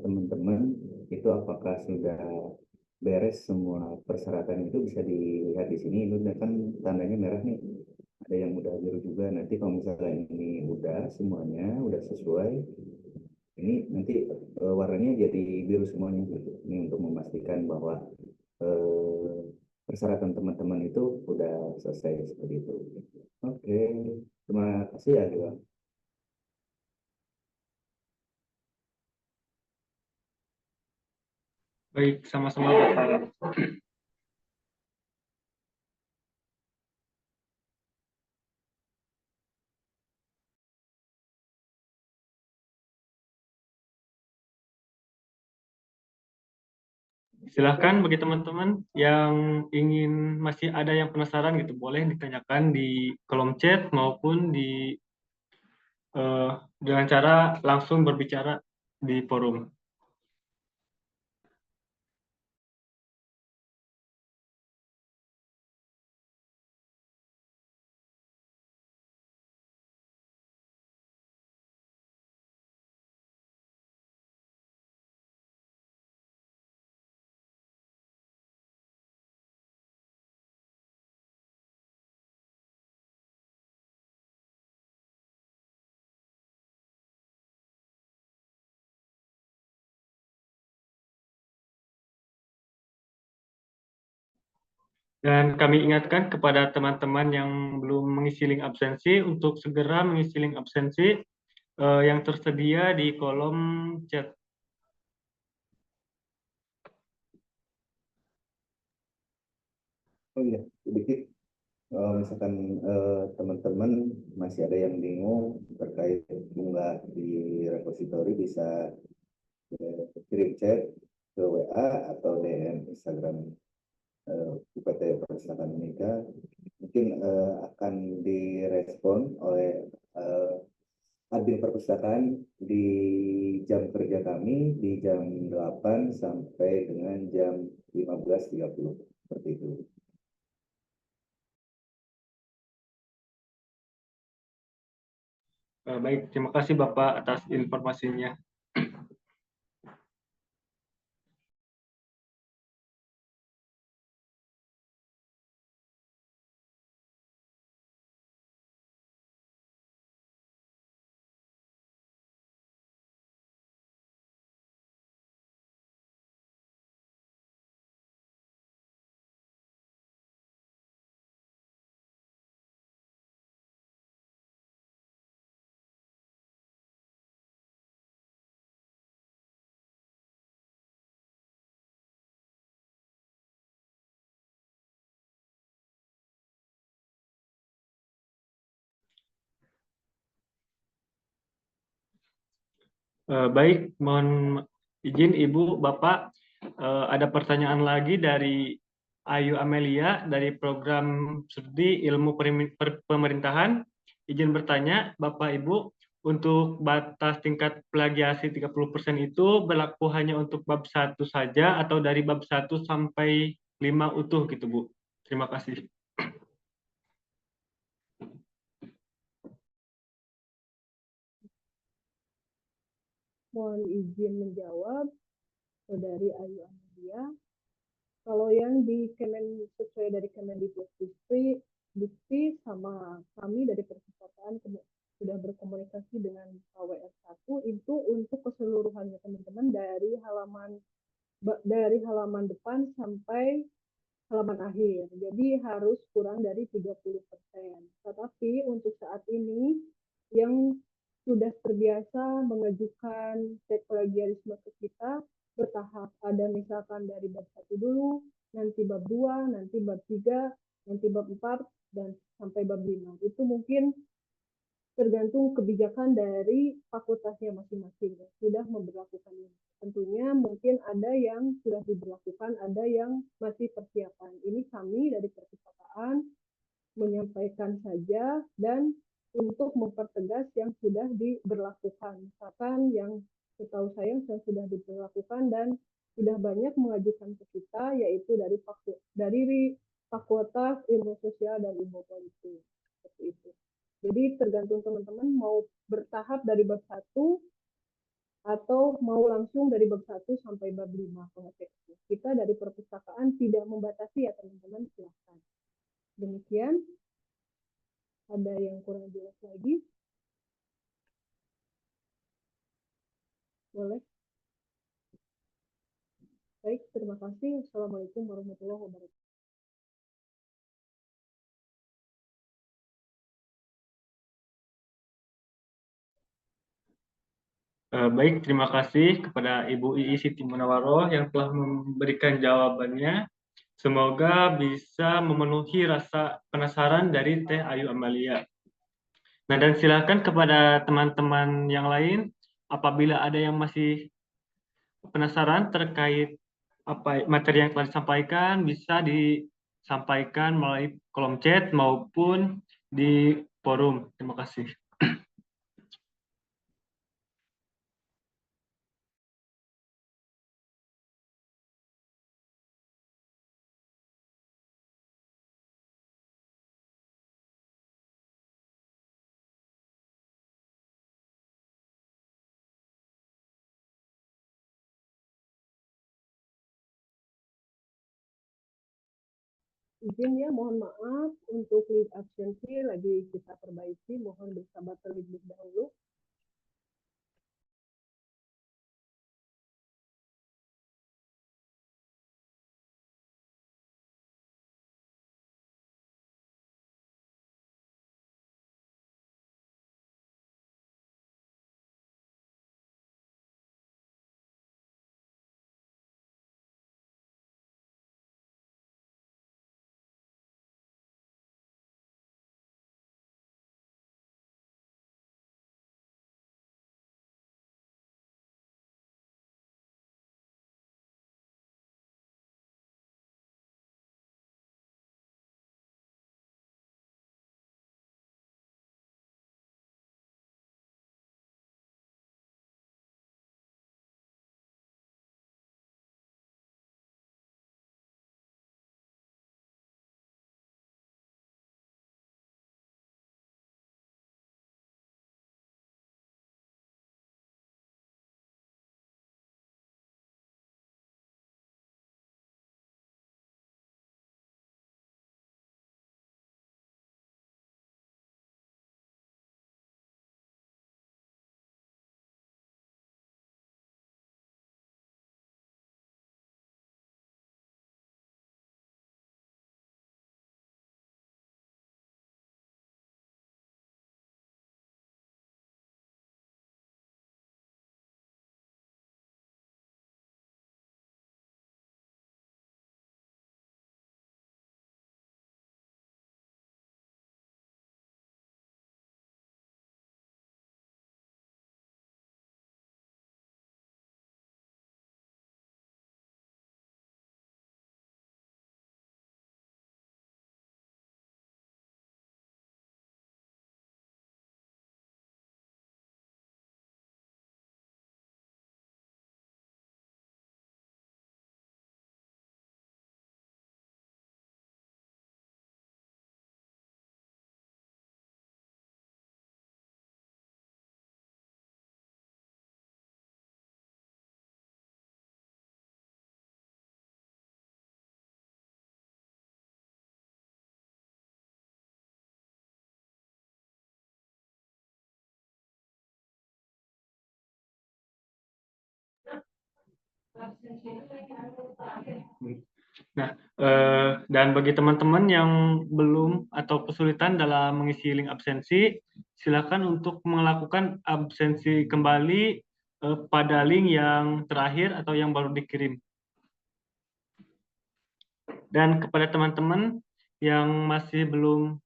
teman-teman itu apakah sudah beres semua persyaratan itu bisa dilihat di sini. Itu kan tandanya merah nih. ada yang udah biru juga. Nanti kalau misalnya ini udah semuanya udah sesuai, ini nanti warnanya jadi biru semuanya gitu. Ini untuk memastikan bahwa eh, persyaratan teman-teman itu udah selesai seperti itu. Oke, terima kasih ya, Dewa. Baik, sama-sama Bapak. Silahkan bagi teman-teman yang ingin masih ada yang penasaran gitu, boleh ditanyakan di kolom chat maupun eh, dengan cara langsung berbicara di forum. Dan kami ingatkan kepada teman-teman yang belum mengisi link absensi untuk segera mengisi link absensi yang tersedia di kolom chat. Oh iya, sedikit. Kalau misalkan teman-teman masih ada yang bingung terkait bunga di repositori, bisa kirim chat ke WA atau DM Instagram UPT Perpustakaan Unika. Mungkin akan direspon oleh admin perpustakaan di jam kerja kami di jam 8 sampai dengan jam 15.30 seperti itu. Baik, terima kasih Bapak atas informasinya. Baik, mohon izin Ibu, Bapak, ada pertanyaan lagi dari Ayu Amelia dari program studi ilmu pemerintahan. Izin bertanya, Bapak Ibu, untuk batas tingkat plagiasi 30% itu berlaku hanya untuk bab 1 saja atau dari bab 1 sampai 5 utuh gitu, Bu? Terima kasih. Mohon izin menjawab, Saudari Ayu Amelia. Kalau yang di sesuai dari Kemendikbud sama kami dari perpustakaan sudah berkomunikasi dengan KWR1 itu untuk keseluruhannya teman-teman dari halaman depan sampai halaman akhir. Jadi harus kurang dari 30%. Tetapi untuk saat ini yang sudah terbiasa mengajukan cek plagiarisme ke kita bertahap. Ada misalkan dari bab 1 dulu, nanti bab 2, nanti bab 3, nanti bab 4, dan sampai bab 5. Itu mungkin tergantung kebijakan dari fakultasnya masing-masing sudah memberlakukan ini. Tentunya mungkin ada yang sudah diberlakukan, ada yang masih persiapan. Ini kami dari perpustakaan menyampaikan saja dan untuk mempertegas yang sudah diberlakukan. Misalkan yang setahu saya yang sudah diberlakukan dan sudah banyak mengajukan ke kita, yaitu dari Fakultas Ilmu Sosial dan Ilmu Politik. Seperti itu. Jadi tergantung teman-teman mau bertahap dari bab 1 atau mau langsung dari bab 1 sampai bab 5 pengecekan. Kita dari perpustakaan tidak membatasi ya teman-teman, silahkan. Demikian. ada yang kurang jelas lagi? Boleh. Baik, terima kasih. Assalamualaikum warahmatullahi wabarakatuh. Baik, terima kasih kepada Ibu Ii Siti Munawaroh yang telah memberikan jawabannya. Semoga bisa memenuhi rasa penasaran dari Teh Ayu Amalia. Nah, dan silakan kepada teman-teman yang lain, apabila ada yang masih penasaran terkait apa materi yang telah disampaikan, bisa disampaikan melalui kolom chat maupun di forum. Terima kasih. Izin ya, mohon maaf untuk list absensi lagi kita perbaiki. Mohon bersabar terlebih dahulu. Nah, dan bagi teman-teman yang belum atau kesulitan dalam mengisi link absensi, silakan untuk melakukan absensi kembali pada link yang terakhir atau yang baru dikirim. Dan kepada teman-teman yang masih belum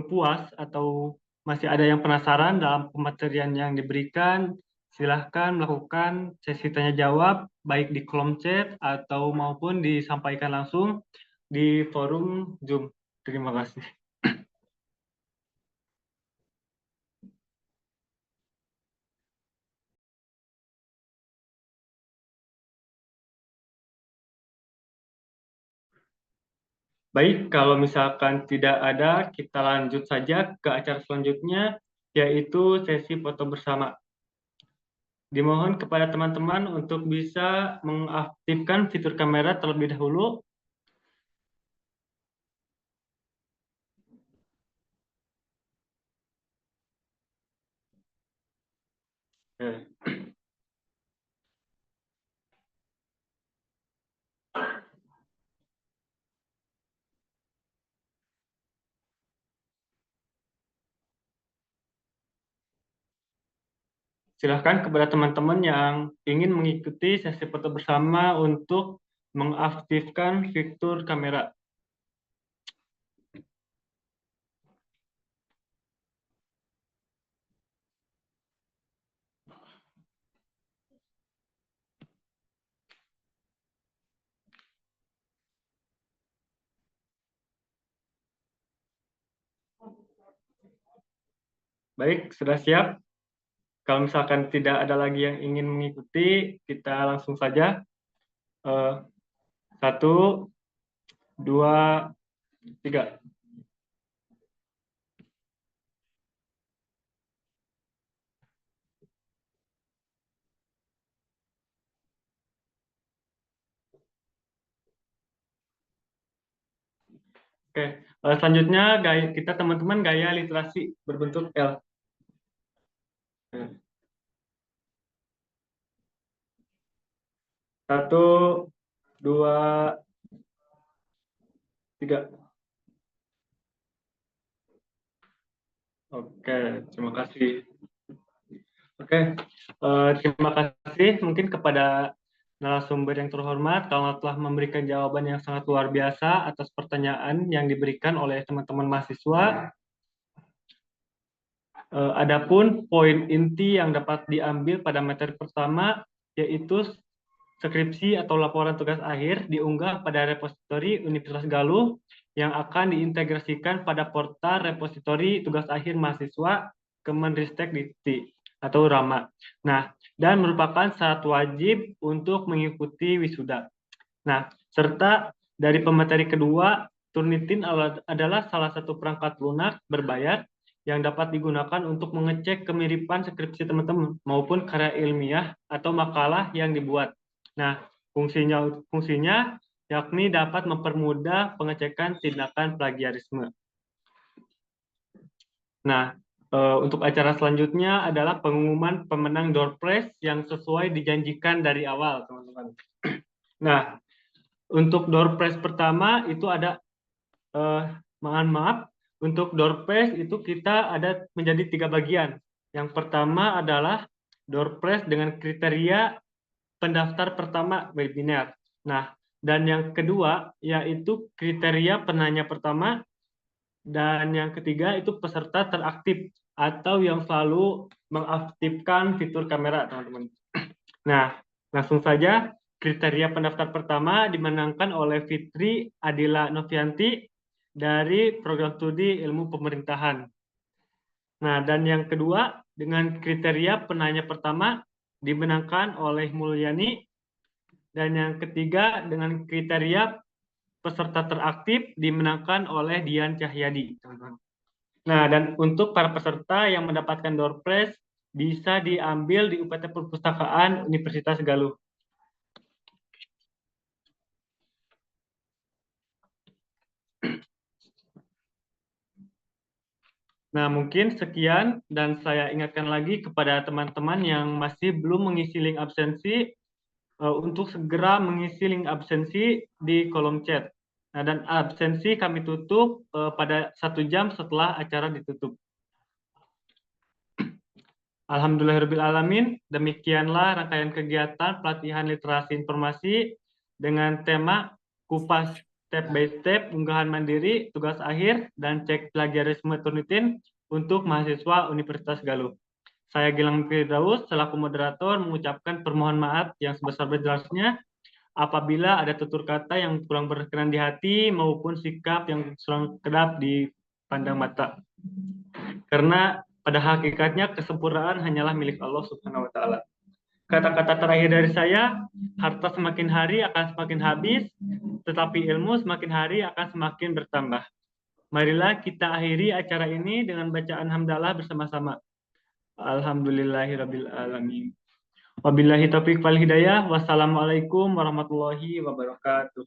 puas atau masih ada yang penasaran dalam pematerian yang diberikan, silahkan melakukan sesi tanya jawab baik di kolom chat atau maupun disampaikan langsung di forum Zoom. Terima kasih. Baik, kalau misalkan tidak ada, kita lanjut saja ke acara selanjutnya, yaitu sesi foto bersama. Dimohon kepada teman-teman untuk bisa mengaktifkan fitur kamera terlebih dahulu. Oke. Silahkan kepada teman-teman yang ingin mengikuti sesi foto bersama untuk mengaktifkan fitur kamera. Baik, sudah siap? Kalau misalkan tidak ada lagi yang ingin mengikuti, kita langsung saja. Eh, 1, 2, 3. Oke, selanjutnya kita teman-teman gaya literasi berbentuk L. Oke. 1, 2, 3. Oke, terima kasih. Oke, terima kasih mungkin kepada narasumber yang terhormat karena telah memberikan jawaban yang sangat luar biasa atas pertanyaan yang diberikan oleh teman-teman mahasiswa. Adapun poin inti yang dapat diambil pada materi pertama yaitu skripsi atau laporan tugas akhir diunggah pada repositori Universitas Galuh yang akan diintegrasikan pada portal repositori tugas akhir mahasiswa Kemenristek Dikti atau RAMA. Nah, dan merupakan syarat wajib untuk mengikuti wisuda. Nah, serta dari pemateri kedua, Turnitin adalah salah satu perangkat lunak berbayar yang dapat digunakan untuk mengecek kemiripan skripsi teman-teman maupun karya ilmiah atau makalah yang dibuat. Nah, fungsinya yakni dapat mempermudah pengecekan tindakan plagiarisme. Nah, untuk acara selanjutnya adalah pengumuman pemenang door prize yang sesuai dijanjikan dari awal, teman-teman. Nah, untuk door prize pertama itu ada, mohon maaf, untuk door prize itu kita ada menjadi 3 bagian. Yang pertama adalah door prize dengan kriteria pendaftar pertama webinar. Nah, dan yang kedua yaitu kriteria penanya pertama, dan yang ketiga itu peserta teraktif atau yang selalu mengaktifkan fitur kamera, teman-teman. Nah, langsung saja kriteria pendaftar pertama dimenangkan oleh Fitri Adila Novianti dari program studi ilmu pemerintahan. Nah, dan yang kedua dengan kriteria penanya pertama dimenangkan oleh Mulyani, dan yang ketiga dengan kriteria peserta teraktif dimenangkan oleh Dian Cahyadi, teman-teman. Nah, dan untuk para peserta yang mendapatkan door prize bisa diambil di UPT Perpustakaan Universitas Galuh. Nah, mungkin sekian, dan saya ingatkan lagi kepada teman-teman yang masih belum mengisi link absensi, untuk segera mengisi link absensi di kolom chat. Nah, dan absensi kami tutup pada 1 jam setelah acara ditutup. Alhamdulillahirrahmanirrahim, demikianlah rangkaian kegiatan pelatihan literasi informasi dengan tema kupas step by step unggahan mandiri, tugas akhir, dan cek plagiarisme Turnitin untuk mahasiswa Universitas Galuh. Saya Gilang Firdaus selaku moderator mengucapkan permohonan maaf yang sebesar-besarnya apabila ada tutur kata yang kurang berkenan di hati maupun sikap yang kurang kedap di pandang mata. Karena pada hakikatnya kesempurnaan hanyalah milik Allah Subhanahu wa taala. Kata-kata terakhir dari saya, harta semakin hari akan semakin habis, tetapi ilmu semakin hari akan semakin bertambah. Marilah kita akhiri acara ini dengan bacaan hamdalah bersama-sama. Alhamdulillahirabbil alamin. Wabillahi taufiq wal hidayah. Wassalamualaikum warahmatullahi wabarakatuh.